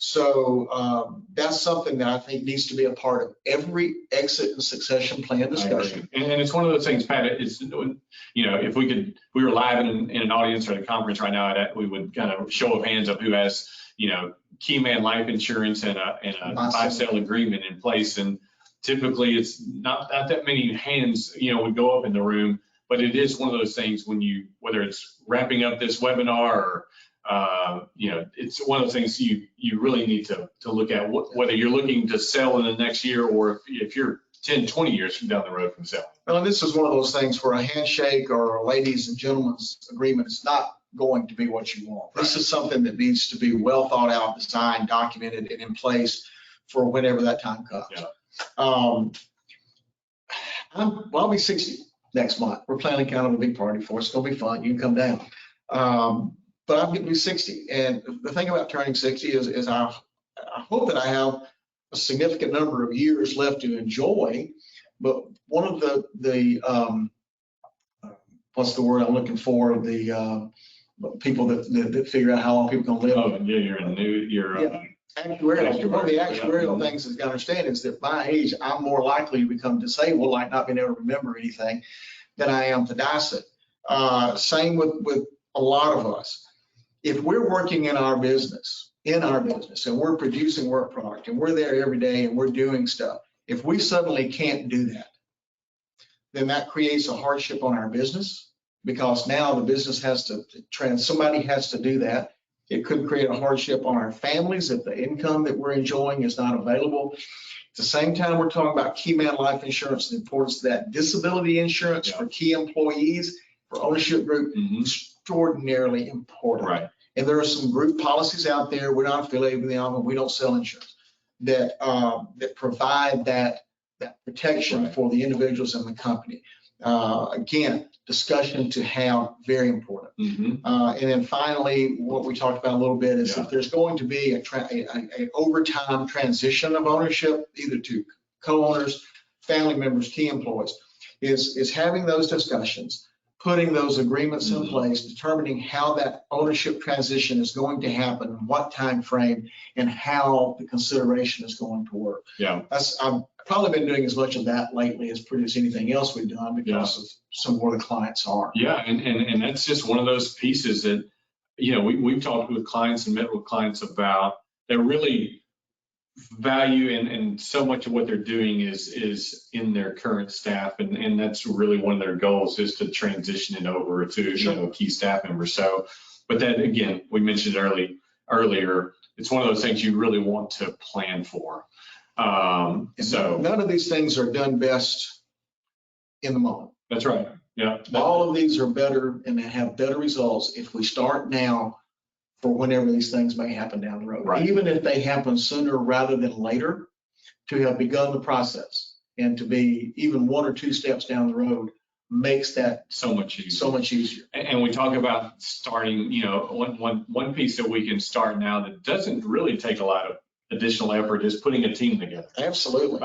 Speaker 5: So that's something that I think needs to be a part of every exit and succession plan discussion.
Speaker 3: And it's one of those things, Pat, it's, you know, if we were live in an audience or at a conference right now, we would kind of show of hands of who has, you know, key man life insurance and a buy-sell agreement in place. And typically it's not that many hands, you know, would go up in the room, but it is one of those things when you, whether it's wrapping up this webinar or, you know, it's one of those things you really need to look at, whether you're looking to sell in the next year or if you're 10, 20 years from down the road from selling.
Speaker 5: Well, this is one of those things where a handshake or a ladies and gentlemen's agreement is not going to be what you want. This is something that needs to be well thought out, designed, documented, and in place for whenever that time comes.
Speaker 3: Yeah.
Speaker 5: I'll be 60 next month. We're planning kind of a big party for us. It's going to be fun. You can come down. But I'm going to be 60. And the thing about turning 60 is I hope that I have a significant number of years left to enjoy. But one of the what's the word I'm looking for? The people that figure out how long people can live.
Speaker 3: Oh, yeah,
Speaker 5: Actuarial. One of the actuarial things that's got to understand is that by age, I'm more likely to become disabled, like not being able to remember anything, than I am to die sick. Same with a lot of us. If we're working in our business, and we're producing work product, and we're there every day, and we're doing stuff, if we suddenly can't do that, then that creates a hardship on our business, because now the business has to somebody has to do that. It could create a hardship on our families if the income that we're enjoying is not available. At the same time, we're talking about key man life insurance, the importance of that. Disability insurance for key employees, for ownership group, extraordinarily important.
Speaker 3: Right.
Speaker 5: And there are some group policies out there, we're not affiliated with them, and we don't sell insurance, that provide that protection for the individuals in the company. Again, discussion to have, very important. And then finally, what we talked about a little bit is if there's going to be a over time transition of ownership, either to co-owners, family members, key employees, is having those discussions, putting those agreements in place, determining how that ownership transition is going to happen, what time frame, and how the consideration is going to work.
Speaker 3: Yeah.
Speaker 5: I've probably been doing as much of that lately as pretty much anything else we've done, because of some of where the clients are.
Speaker 3: Yeah, and that's just one of those pieces that, you know, we've talked with clients and met with clients about. They really value, and so much of what they're doing is in their current staff, and that's really one of their goals, is to transition it over to you know, key staff members. So, but that, again, we mentioned earlier, it's one of those things you really want to plan for. So
Speaker 5: none of these things are done best in the moment.
Speaker 3: that's right. Yeah.
Speaker 5: All of these are better, and they have better results if we start now for whenever these things may happen down the road.
Speaker 3: Right.
Speaker 5: Even if they happen sooner rather than later, to have begun the process and to be even 1 or 2 steps down the road makes that
Speaker 3: so much easier.
Speaker 5: so much easier.
Speaker 3: And we talk about starting, you know, one piece that we can start now that doesn't really take a lot of additional effort is putting a team together.
Speaker 5: Absolutely.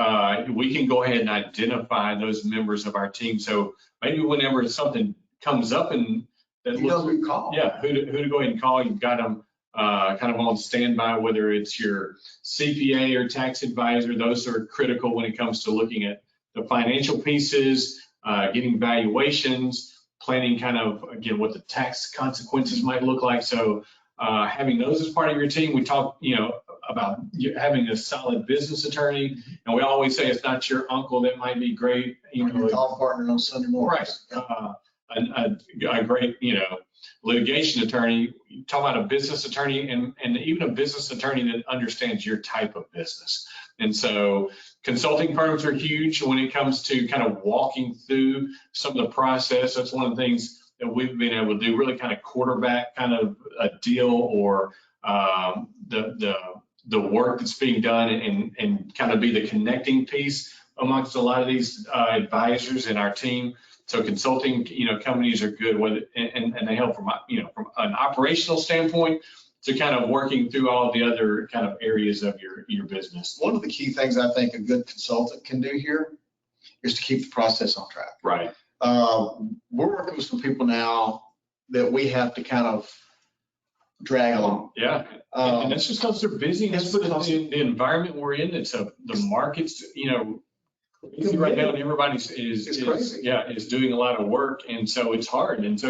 Speaker 3: We can go ahead and identify those members of our team. So maybe whenever something comes up and that
Speaker 5: You know who to call.
Speaker 3: yeah, who to go ahead and call. You've got them kind of on standby, whether it's your CPA or tax advisor. Those are critical when it comes to looking at the financial pieces, getting valuations, planning kind of, again, what the tax consequences might look like. So having those as part of your team. We talk, you know, about having a solid business attorney, and we always say it's not your uncle that might be great, you know,
Speaker 5: Your golf partner on Sunday morning.
Speaker 3: right? A great, you know, litigation attorney. You talk about a business attorney, and even a business attorney that understands your type of business. And so consulting firms are huge when it comes to kind of walking through some of the process. That's one of the things that we've been able to do, really kind of quarterback kind of a deal, or the work that's being done and kind of be the connecting piece amongst a lot of these advisors in our team. So consulting, companies are good with it, and they help from an operational standpoint to kind of working through all the other kind of areas of your business.
Speaker 5: One of the key things I think a good consultant can do here is to keep the process on track.
Speaker 3: Right.
Speaker 5: We're working with some people now that we have to kind of drag along.
Speaker 3: Yeah, and that's just because they're busy. That's the environment we're in. It's the markets, busy right now, and everybody is doing a lot of work, and so it's hard. And so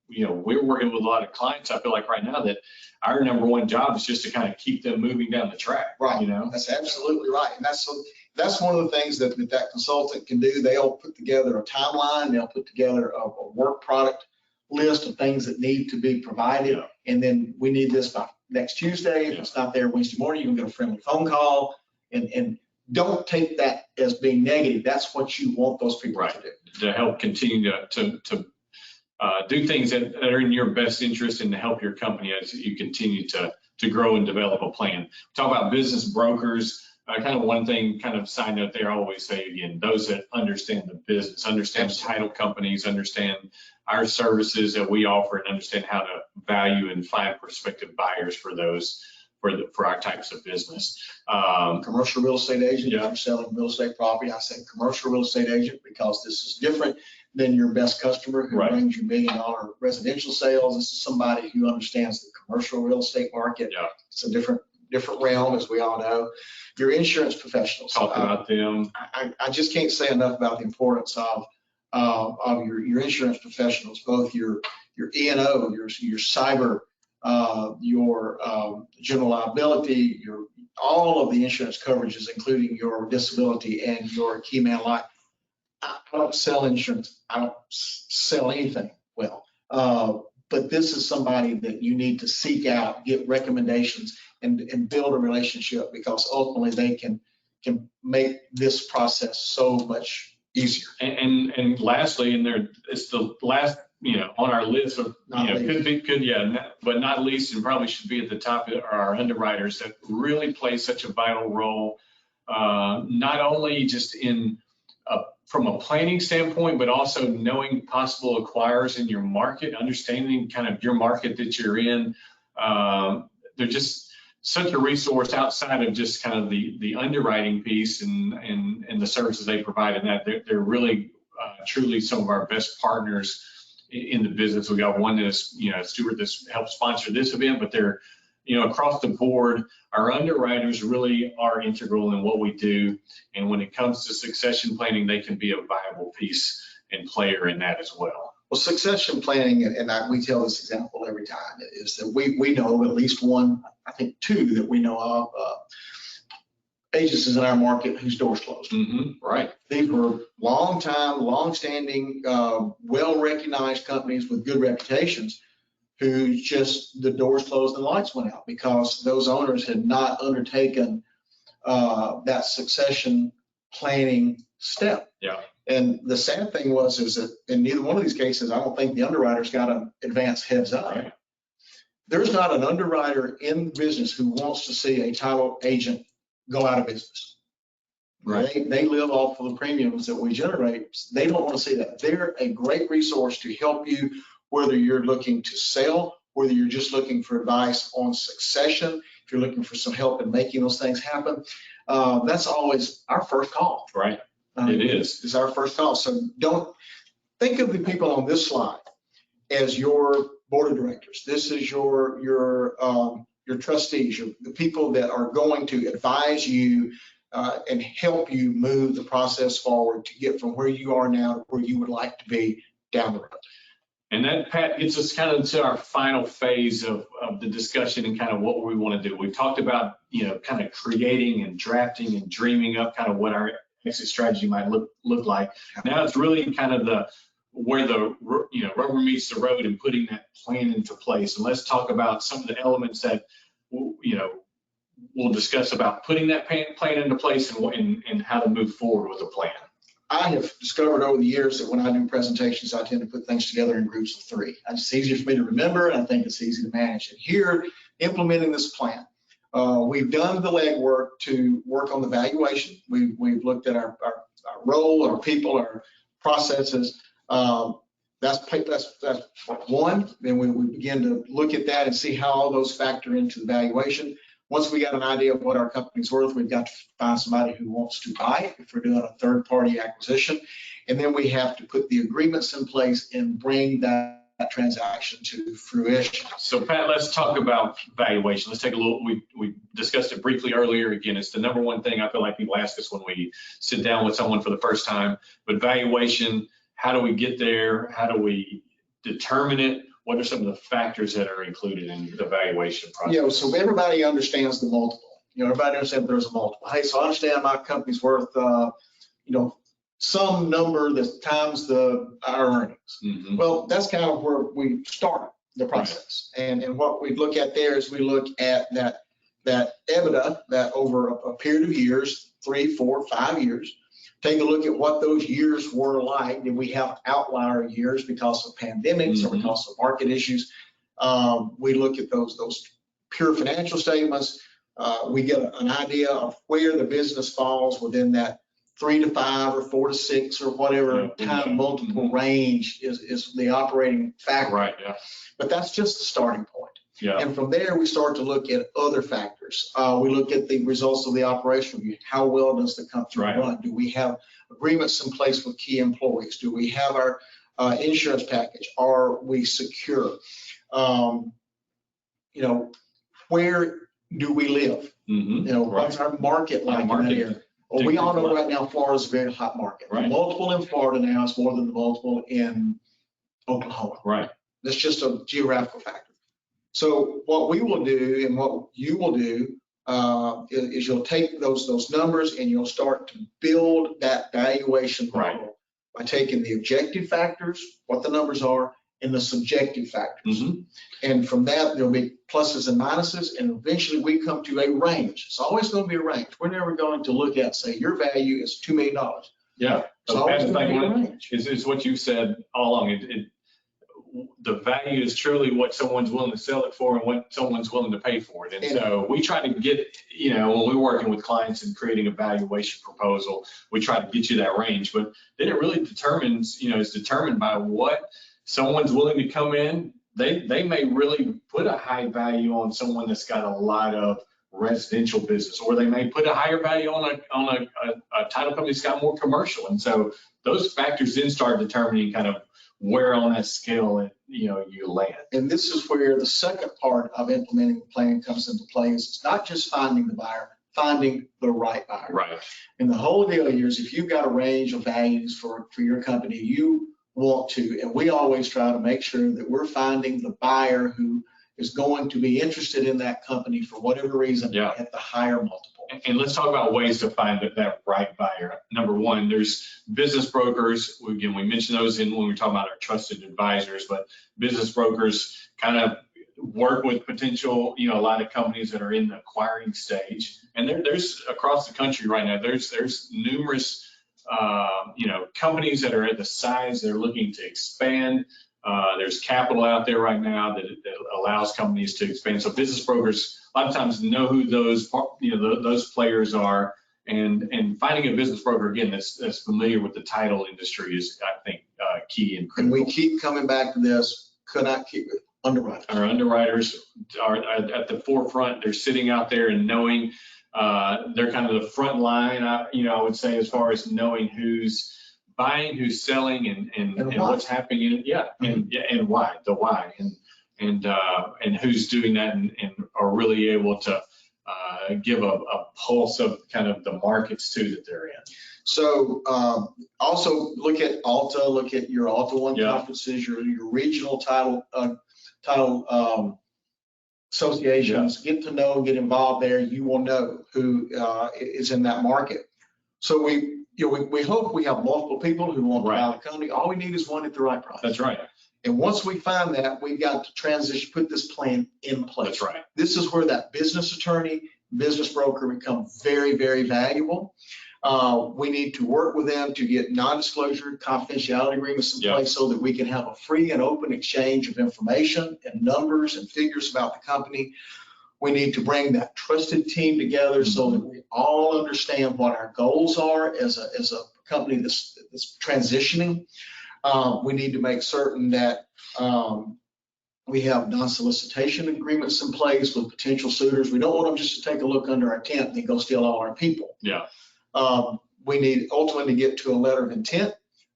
Speaker 3: we're working with a lot of clients. I feel like right now that our number one job is just to kind of keep them moving down the track.
Speaker 5: Right. That's absolutely right, and that's one of the things that consultant can do. They'll put together a timeline. They'll put together a work product list of things that need to be provided, and then we need this by next Tuesday. If it's not there Wednesday morning, you can get a friendly phone call, and don't take that as being negative. That's what you want those people to do.
Speaker 3: To help continue to do things that are in your best interest and to help your company as you continue to grow and develop a plan. Talk about business brokers. Kind of one thing, kind of side note there, I always say again, those that understand the business, understand title companies, understand our services that we offer, and understand how to value and find prospective buyers for those, for our types of business.
Speaker 5: Commercial real estate agent, if you're selling real estate property, I say commercial real estate agent because this is different than your best customer who brings you $1 million residential sales. This is somebody who understands the commercial real estate market. It's a different realm, as we all know. Your insurance professionals.
Speaker 3: Talk about them.
Speaker 5: I just can't say enough about the importance of your insurance professionals, both your E&O, your cyber, your general liability, all of the insurance coverages, including your disability and your key man life. I don't sell insurance. I don't sell anything well. But this is somebody that you need to seek out, get recommendations, and build a relationship, because ultimately they can make this process so much easier.
Speaker 3: And lastly, it's the last, on our list of, but not least, and probably should be at the top, are our underwriters that really play such a vital role, not only just from a planning standpoint, but also knowing possible acquirers in your market, understanding kind of your market that you're in. They're just such a resource outside of just kind of the underwriting piece and the services they provide, and that they're really truly some of our best partners in the business. We got one that's, Stuart, that's helped sponsor this event, but they're, across the board, our underwriters really are integral in what we do. And when it comes to succession planning, they can be a viable piece and player in that as well.
Speaker 5: Well, succession planning, and we tell this example every time, is that we know at least one, I think two that we know of, agencies in our market whose doors closed.
Speaker 3: Right.
Speaker 5: These were long-standing, well-recognized companies with good reputations who just, the doors closed and the lights went out because those owners had not undertaken that succession planning step.
Speaker 3: Yeah.
Speaker 5: And the sad thing is that in neither one of these cases, I don't think the underwriters got an advance heads up.
Speaker 3: Right.
Speaker 5: There's not an underwriter in business who wants to see a title agent go out of business.
Speaker 3: Right.
Speaker 5: They live off of the premiums that we generate. They don't want to see that. They're a great resource to help you, whether you're looking to sell, whether you're just looking for advice on succession, if you're looking for some help in making those things happen. That's always our first call.
Speaker 3: Right. It is.
Speaker 5: It's our first call. So don't think of the people on this slide as your board of directors. This is your trustees, the people that are going to advise you and help you move the process forward to get from where you are now to where you would like to be down the road.
Speaker 3: And that, Pat, gets us kind of to our final phase of the discussion and kind of what we want to do. We've talked about, kind of creating and drafting and dreaming up kind of what our exit strategy might look like. Now it's really kind of where the rubber meets the road and putting that plan into place. And let's talk about some of the elements that we'll discuss about putting that plan into place and how to move forward with a plan.
Speaker 5: I have discovered over the years that when I do presentations, I tend to put things together in groups of 3. It's easier for me to remember, and I think it's easy to manage. And here, implementing this plan, We've done the legwork to work on the valuation. We've looked at our role, our people, our processes. That's one. Then we begin to look at that and see how all those factor into the valuation. Once we got an idea of what our company's worth, we've got to find somebody who wants to buy it if we're doing a third-party acquisition. And then we have to put the agreements in place and bring that transaction to fruition.
Speaker 3: So Pat, let's talk about valuation. Let's take a little, we discussed it briefly earlier. Again, it's the number one thing I feel like people ask us when we sit down with someone for the first time. But valuation, how do we get there? How do we determine it? What are some of the factors that are included in the valuation process?
Speaker 5: Yeah, so everybody understands the multiple. Everybody understands there's a multiple. Hey, so I understand my company's worth, some number that times our earnings.
Speaker 3: Mm-hmm.
Speaker 5: Well, that's kind of where we start the process. Right. And what we look at there is we look at that EBITDA that over a period of years, 3, 4, 5 years, take a look at what those years were like. Did we have outlier years because of pandemics or because of market issues? We look at those pure financial statements. We get an idea of where the business falls within that 3 to 5 or 4 to 6 or whatever time multiple range is the operating factor.
Speaker 3: Right. Yeah.
Speaker 5: But that's just the starting point.
Speaker 3: Yeah.
Speaker 5: And from there, we start to look at other factors. We look at the results of the operation. How well does the company run? Do we have agreements in place with key employees? Do we have our insurance package? Are we secure? Where do we live? What's our market like in that area? Well, we all know right now Florida's a very hot market. Right. The multiple in Florida now is more than the multiple in Oklahoma.
Speaker 3: Right.
Speaker 5: That's just a geographical factor. So what we will do and what you will do is you'll take those numbers and you'll start to build that valuation model by taking the objective factors, what the numbers are, and the subjective factors. And from that, there'll be pluses and minuses, and eventually we come to a range. It's always going to be a range. We're never going to look at, say, your value is $2 million.
Speaker 3: Yeah.
Speaker 5: So
Speaker 3: it's what you said all along. The value is truly what someone's willing to sell it for and what someone's willing to pay for it. And so we try to get, when we're working with clients and creating a valuation proposal, we try to get you that range. But then it really determines, is determined by what someone's willing to come in. They may really put a high value on someone that's got a lot of residential business, or they may put a higher value on a title company that's got more commercial. And so those factors then start determining kind of where on that scale you land. And
Speaker 5: this is where the second part of implementing the plan comes into play. Is it's not just finding the buyer, finding the right buyer.
Speaker 3: Right.
Speaker 5: And the whole deal here is if you've got a range of values for your company, you want to, and we always try to make sure that we're finding the buyer who is going to be interested in that company for whatever reason at the higher multiple.
Speaker 3: And let's talk about ways to find that right buyer. Number one, there's business brokers. Again, we mentioned those when we were talking about our trusted advisors, but business brokers kind of work with potential, a lot of companies that are in the acquiring stage. And there's across the country right now, there's numerous companies that are at the size they're looking to expand. There's capital out there right now that allows companies to expand. So business brokers a lot of times know who those players are, and finding a business broker again that's familiar with the title industry is, I think, key and critical.
Speaker 5: And we keep coming back to this. Could I keep it? Underwriters.
Speaker 3: Our underwriters are at the forefront. They're sitting out there and knowing. They're kind of the front line, I would say, as far as knowing who's buying, who's selling, and what's happening, and why, the why, and who's doing that, and are really able to give a pulse of kind of the markets too that they're in.
Speaker 5: So also look at Alta, look at your Alta One conferences, your regional title associations. Get to know, get involved there. You will know who is in that market. So we hope we have multiple people who want to buy the company. All we need is one at the right price.
Speaker 3: That's right.
Speaker 5: And once we find that, we've got to transition, put this plan in place.
Speaker 3: That's right.
Speaker 5: This is where that business attorney, business broker become very, very valuable. We need to work with them to get non-disclosure confidentiality agreements in place so that we can have a free and open exchange of information and numbers and figures about the company. We need to bring that trusted team together so that we all understand what our goals are as a company that's transitioning. We need to make certain that we have non-solicitation agreements in place with potential suitors. We don't want them just to take a look under our tent and then go steal all our people.
Speaker 3: Yeah.
Speaker 5: We need ultimately to get to a letter of intent,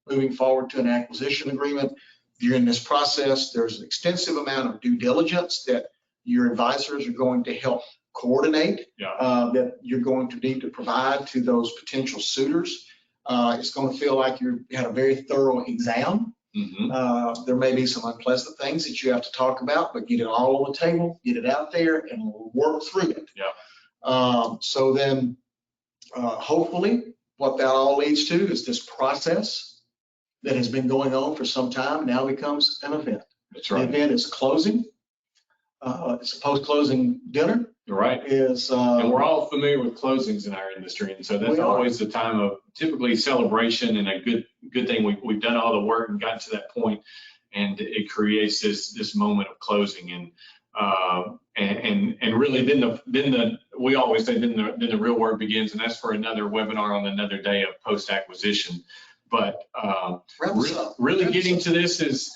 Speaker 5: moving forward to an acquisition agreement. During this process, there's an extensive amount of due diligence that your advisors are going to help coordinate, that you're going to need to provide to those potential suitors. It's going to feel like you had a very thorough exam. There may be some unpleasant things that you have to talk about, but get it all on the table, get it out there, and we'll work through it. So then, hopefully, what that all leads to is this process that has been going on for some time now becomes an event.
Speaker 3: That's right.
Speaker 5: The event is closing. It's a post-closing dinner.
Speaker 3: Right. And we're all familiar with closings in our industry, and so that's always the time of typically celebration and a good thing. We've done all the work and gotten to that point, and it creates this moment of closing, and really then we always say then the real work begins, and that's for another webinar on another day of post acquisition. But really getting to this is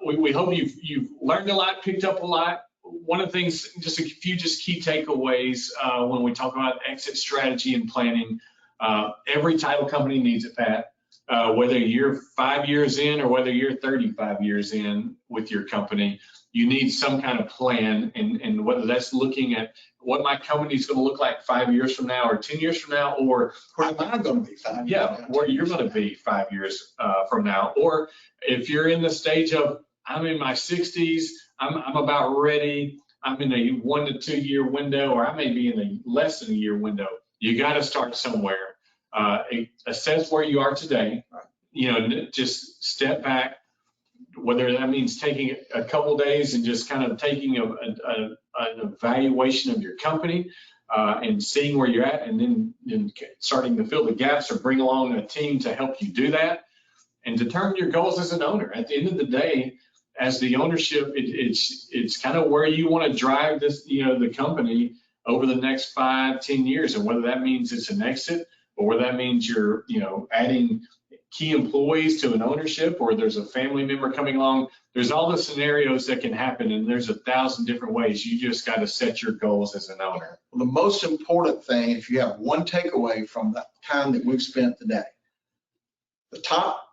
Speaker 3: we hope you've learned a lot, picked up a lot. One of the things, just a few key takeaways when we talk about exit strategy and planning. Every title company needs it, Pat. Whether you're 5 years in or whether you're 35 years in with your company, you need some kind of plan, and whether that's looking at what my company is going to look like 5 years from now or 10 years from now, or
Speaker 5: where am I going to be 5 years from now?
Speaker 3: Where you're going to be 5 years from now. Or if you're in the stage of, I'm in my 60s, I'm about ready, I'm in a 1 to 2 year window, or I may be in a less than a year window. You got to start somewhere. Assess where you are today. Just step back, whether that means taking a couple days and just kind of taking an evaluation of your company and seeing where you're at, and then starting to fill the gaps or bring along a team to help you do that, and determine your goals as an owner. At the end of the day, as the ownership, it's kind of where you want to drive this, the company over the next 5, 10 years, and whether that means it's an exit, or whether that means you're, adding key employees to an ownership, or there's a family member coming along. There's all the scenarios that can happen, and there's 1,000 different ways. You just got to set your goals as an owner.
Speaker 5: Well, the most important thing, if you have one takeaway from the time that we've spent today, the top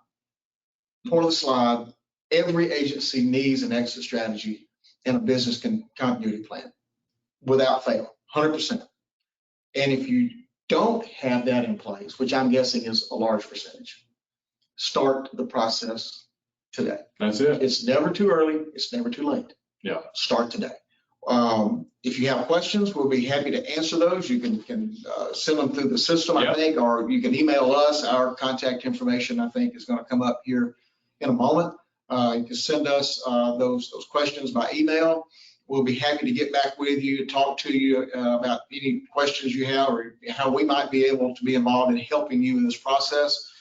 Speaker 5: part of the slide, every agency needs an exit strategy and a business continuity plan without fail, 100%. And if you don't have that in place, which I'm guessing is a large percentage, start the process today.
Speaker 3: That's it.
Speaker 5: It's never too early. It's never too late.
Speaker 3: Yeah.
Speaker 5: Start today. If you have questions, we'll be happy to answer those. You can send them through the system, I think, or you can email us. Our contact information, I think, is going to come up here in a moment. You can send us those questions by email. We'll be happy to get back with you, talk to you about any questions you have, or how we might be able to be involved in helping you in this process.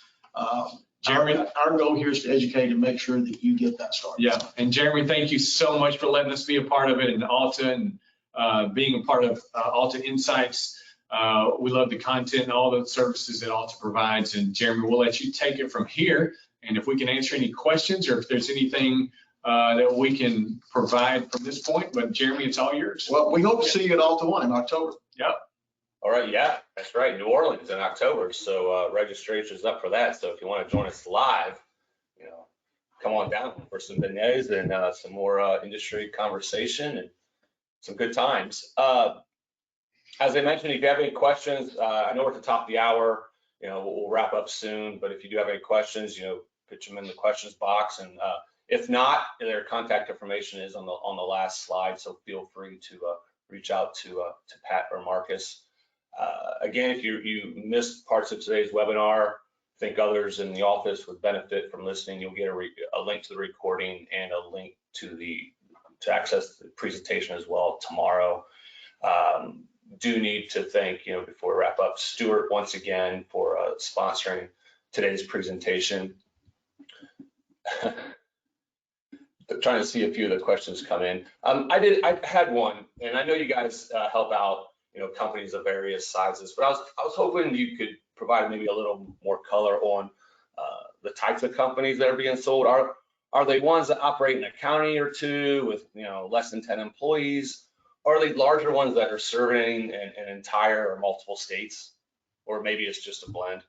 Speaker 3: Jeremy,
Speaker 5: our goal here is to educate and make sure that you get that started.
Speaker 3: Yeah, and Jeremy, thank you so much for letting us be a part of it, and Alta, and being a part of Alta Insights. We love the content and all the services that Alta provides. And Jeremy, we'll let you take it from here. And if we can answer any questions, or if there's anything that we can provide from this point, but Jeremy, it's all yours.
Speaker 5: Well, we hope to see you at Alta One in October.
Speaker 3: Yep.
Speaker 1: All right, yeah, that's right. New Orleans in October, so registration is up for that. So if you want to join us live, come on down for some beignets and some more industry conversation and some good times. As I mentioned, if you have any questions, I know we're at the top of the hour. We'll wrap up soon, but if you do have any questions, pitch them in the questions box, and if not, their contact information is on the last slide. So feel free to reach out to Pat or Marcus. Again, if you missed parts of today's webinar, think others in the office would benefit from listening, you'll get a link to the recording and a link to access the presentation as well tomorrow. Do need to thank, before we wrap up, Stuart once again for sponsoring today's presentation. trying to see a few of the questions come in. I had one, and I know you guys help out, companies of various sizes, but I was hoping you could provide maybe a little more color on the types of companies that are being sold. Are they ones that operate in a county or two with, less than 10 employees? Or are they larger ones that are serving an entire or multiple states? Or maybe it's just a blend?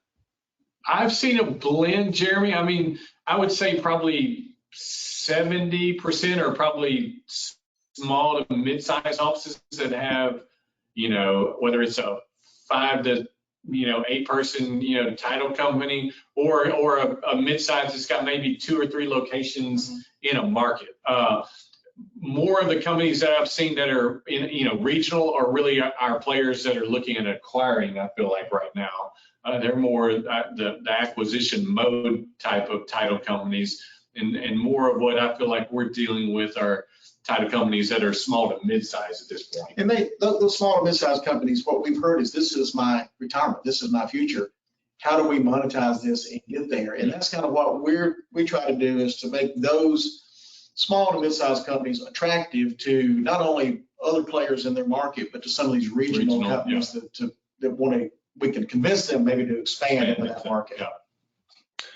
Speaker 3: I've seen a blend, Jeremy. I mean, I would say probably 70% are probably small to mid-sized offices that have, whether it's a 5 to 8 person, title company, or a mid-size that's got maybe 2 or 3 locations in a market. More of the companies that I've seen that are in, regional are really our players that are looking at acquiring, I feel like right now. They're more the acquisition mode type of title companies, and more of what I feel like we're dealing with are title companies that are small to mid-size at this point.
Speaker 5: And those small to mid-sized companies, what we've heard is, this is my retirement, this is my future. How do we monetize this and get there? And that's kind of what we try to do, is to make those small to mid-sized companies attractive to not only other players in their market, but to some of these regional companies that we can convince them maybe to expand into that market.
Speaker 3: Yeah.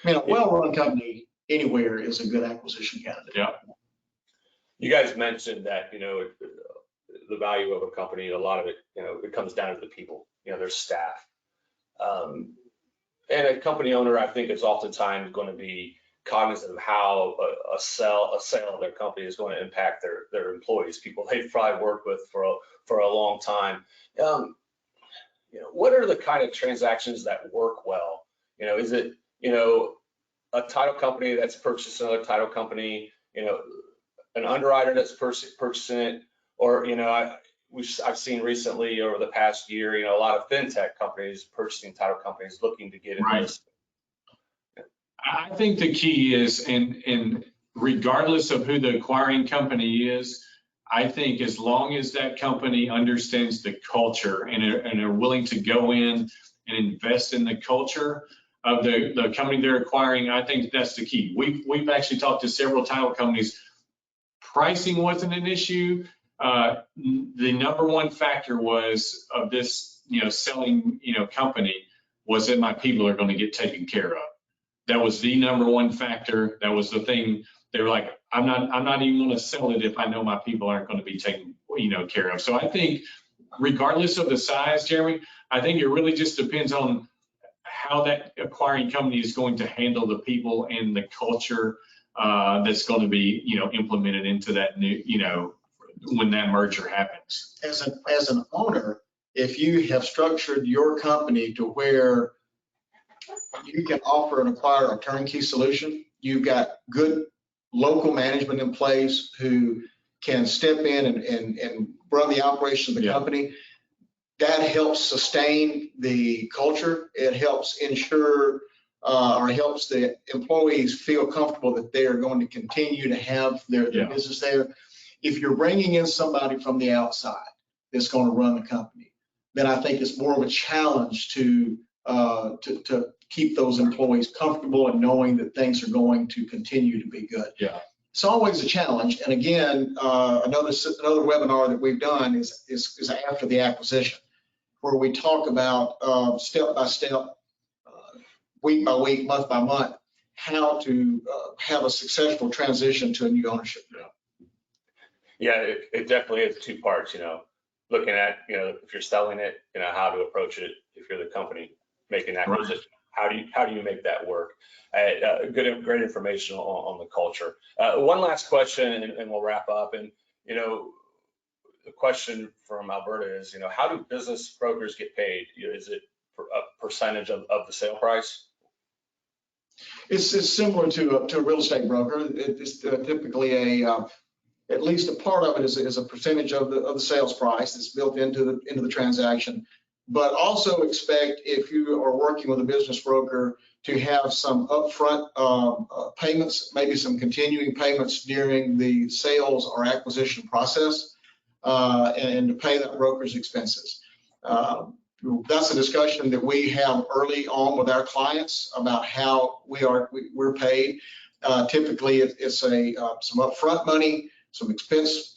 Speaker 5: I mean, a well-run company anywhere is a good acquisition candidate.
Speaker 3: Yeah.
Speaker 1: You guys mentioned that, the value of a company, a lot of it, it comes down to the people, their staff. And a company owner, I think, is oftentimes going to be cognizant of how a sale of their company is going to impact their employees, people they've probably worked with for a long time. What are the kind of transactions that work well? Is it, a title company that's purchased another title company, an underwriter that's purchasing it, or, I've seen recently over the past year, a lot of fintech companies purchasing title companies looking to get into this.
Speaker 3: I think the key is, and regardless of who the acquiring company is, I think as long as that company understands the culture and are willing to go in and invest in the culture of the company they're acquiring, I think that's the key. We've actually talked to several title companies. Pricing wasn't an issue. The number one factor was of this, selling, company was that my people are going to get taken care of. That was the number one factor. That was the thing. They were like, I'm not even going to sell it if I know my people aren't going to be taken, care of. So I think regardless of the size, Jeremy, I think it really just depends on how that acquiring company is going to handle the people and the culture that's going to be, implemented into that new, when that merger happens.
Speaker 5: As an owner, if you have structured your company to where you can offer and acquire a turnkey solution, you've got good local management in place who can step in and run the operation of the company. That helps sustain the culture. It helps ensure or helps the employees feel comfortable that they are going to continue to have their business there. If you're bringing in somebody from the outside that's going to run the company, then I think it's more of a challenge to keep those employees comfortable and knowing that things are going to continue to be good.
Speaker 3: Yeah.
Speaker 5: It's always a challenge. And again, another webinar that we've done is after the acquisition, where we talk about step by step, week by week, month by month, how to have a successful transition to a new ownership.
Speaker 1: Yeah, it definitely is 2 parts, looking at, if you're selling it, how to approach it. If you're the company making that acquisition, how do you make that work? Great information on the culture. One last question, and we'll wrap up. And, the question from Alberta is, how do business brokers get paid? Is it a percentage of the sale price?
Speaker 5: It's similar to a real estate broker. It's typically at least a part of it is a percentage of the sales price that's built into the transaction. But also expect, if you are working with a business broker, to have some upfront payments, maybe some continuing payments during the sales or acquisition process, and to pay that broker's expenses. That's a discussion that we have early on with our clients about how we're paid. Typically, it's some upfront money, some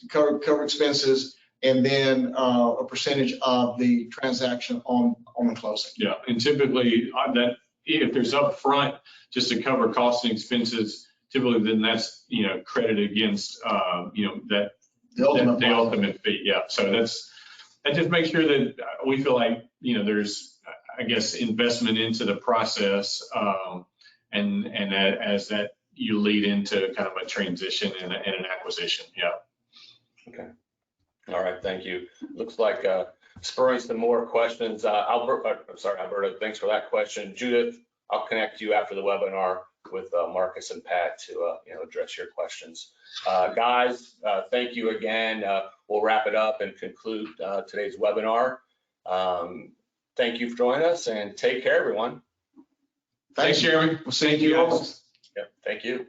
Speaker 5: cover expenses, and then a percentage of the transaction on the closing.
Speaker 3: Yeah, and typically that if there's upfront just to cover costs and expenses, typically then that's, credited against, that the ultimate fee. Yeah, so that just makes sure that we feel like, there's, I guess, investment into the process, and as that you lead into kind of a transition and an acquisition. Yeah.
Speaker 1: Okay. All right. Thank you. Looks like spurring some more questions. Alberta, thanks for that question. Judith, I'll connect you after the webinar with Marcus and Pat to address your questions. Guys, thank you again. We'll wrap it up and conclude today's webinar. Thank you for joining us, and take care, everyone.
Speaker 3: Thanks, Jeremy.
Speaker 5: We'll see you all.
Speaker 1: Yep. Thank you.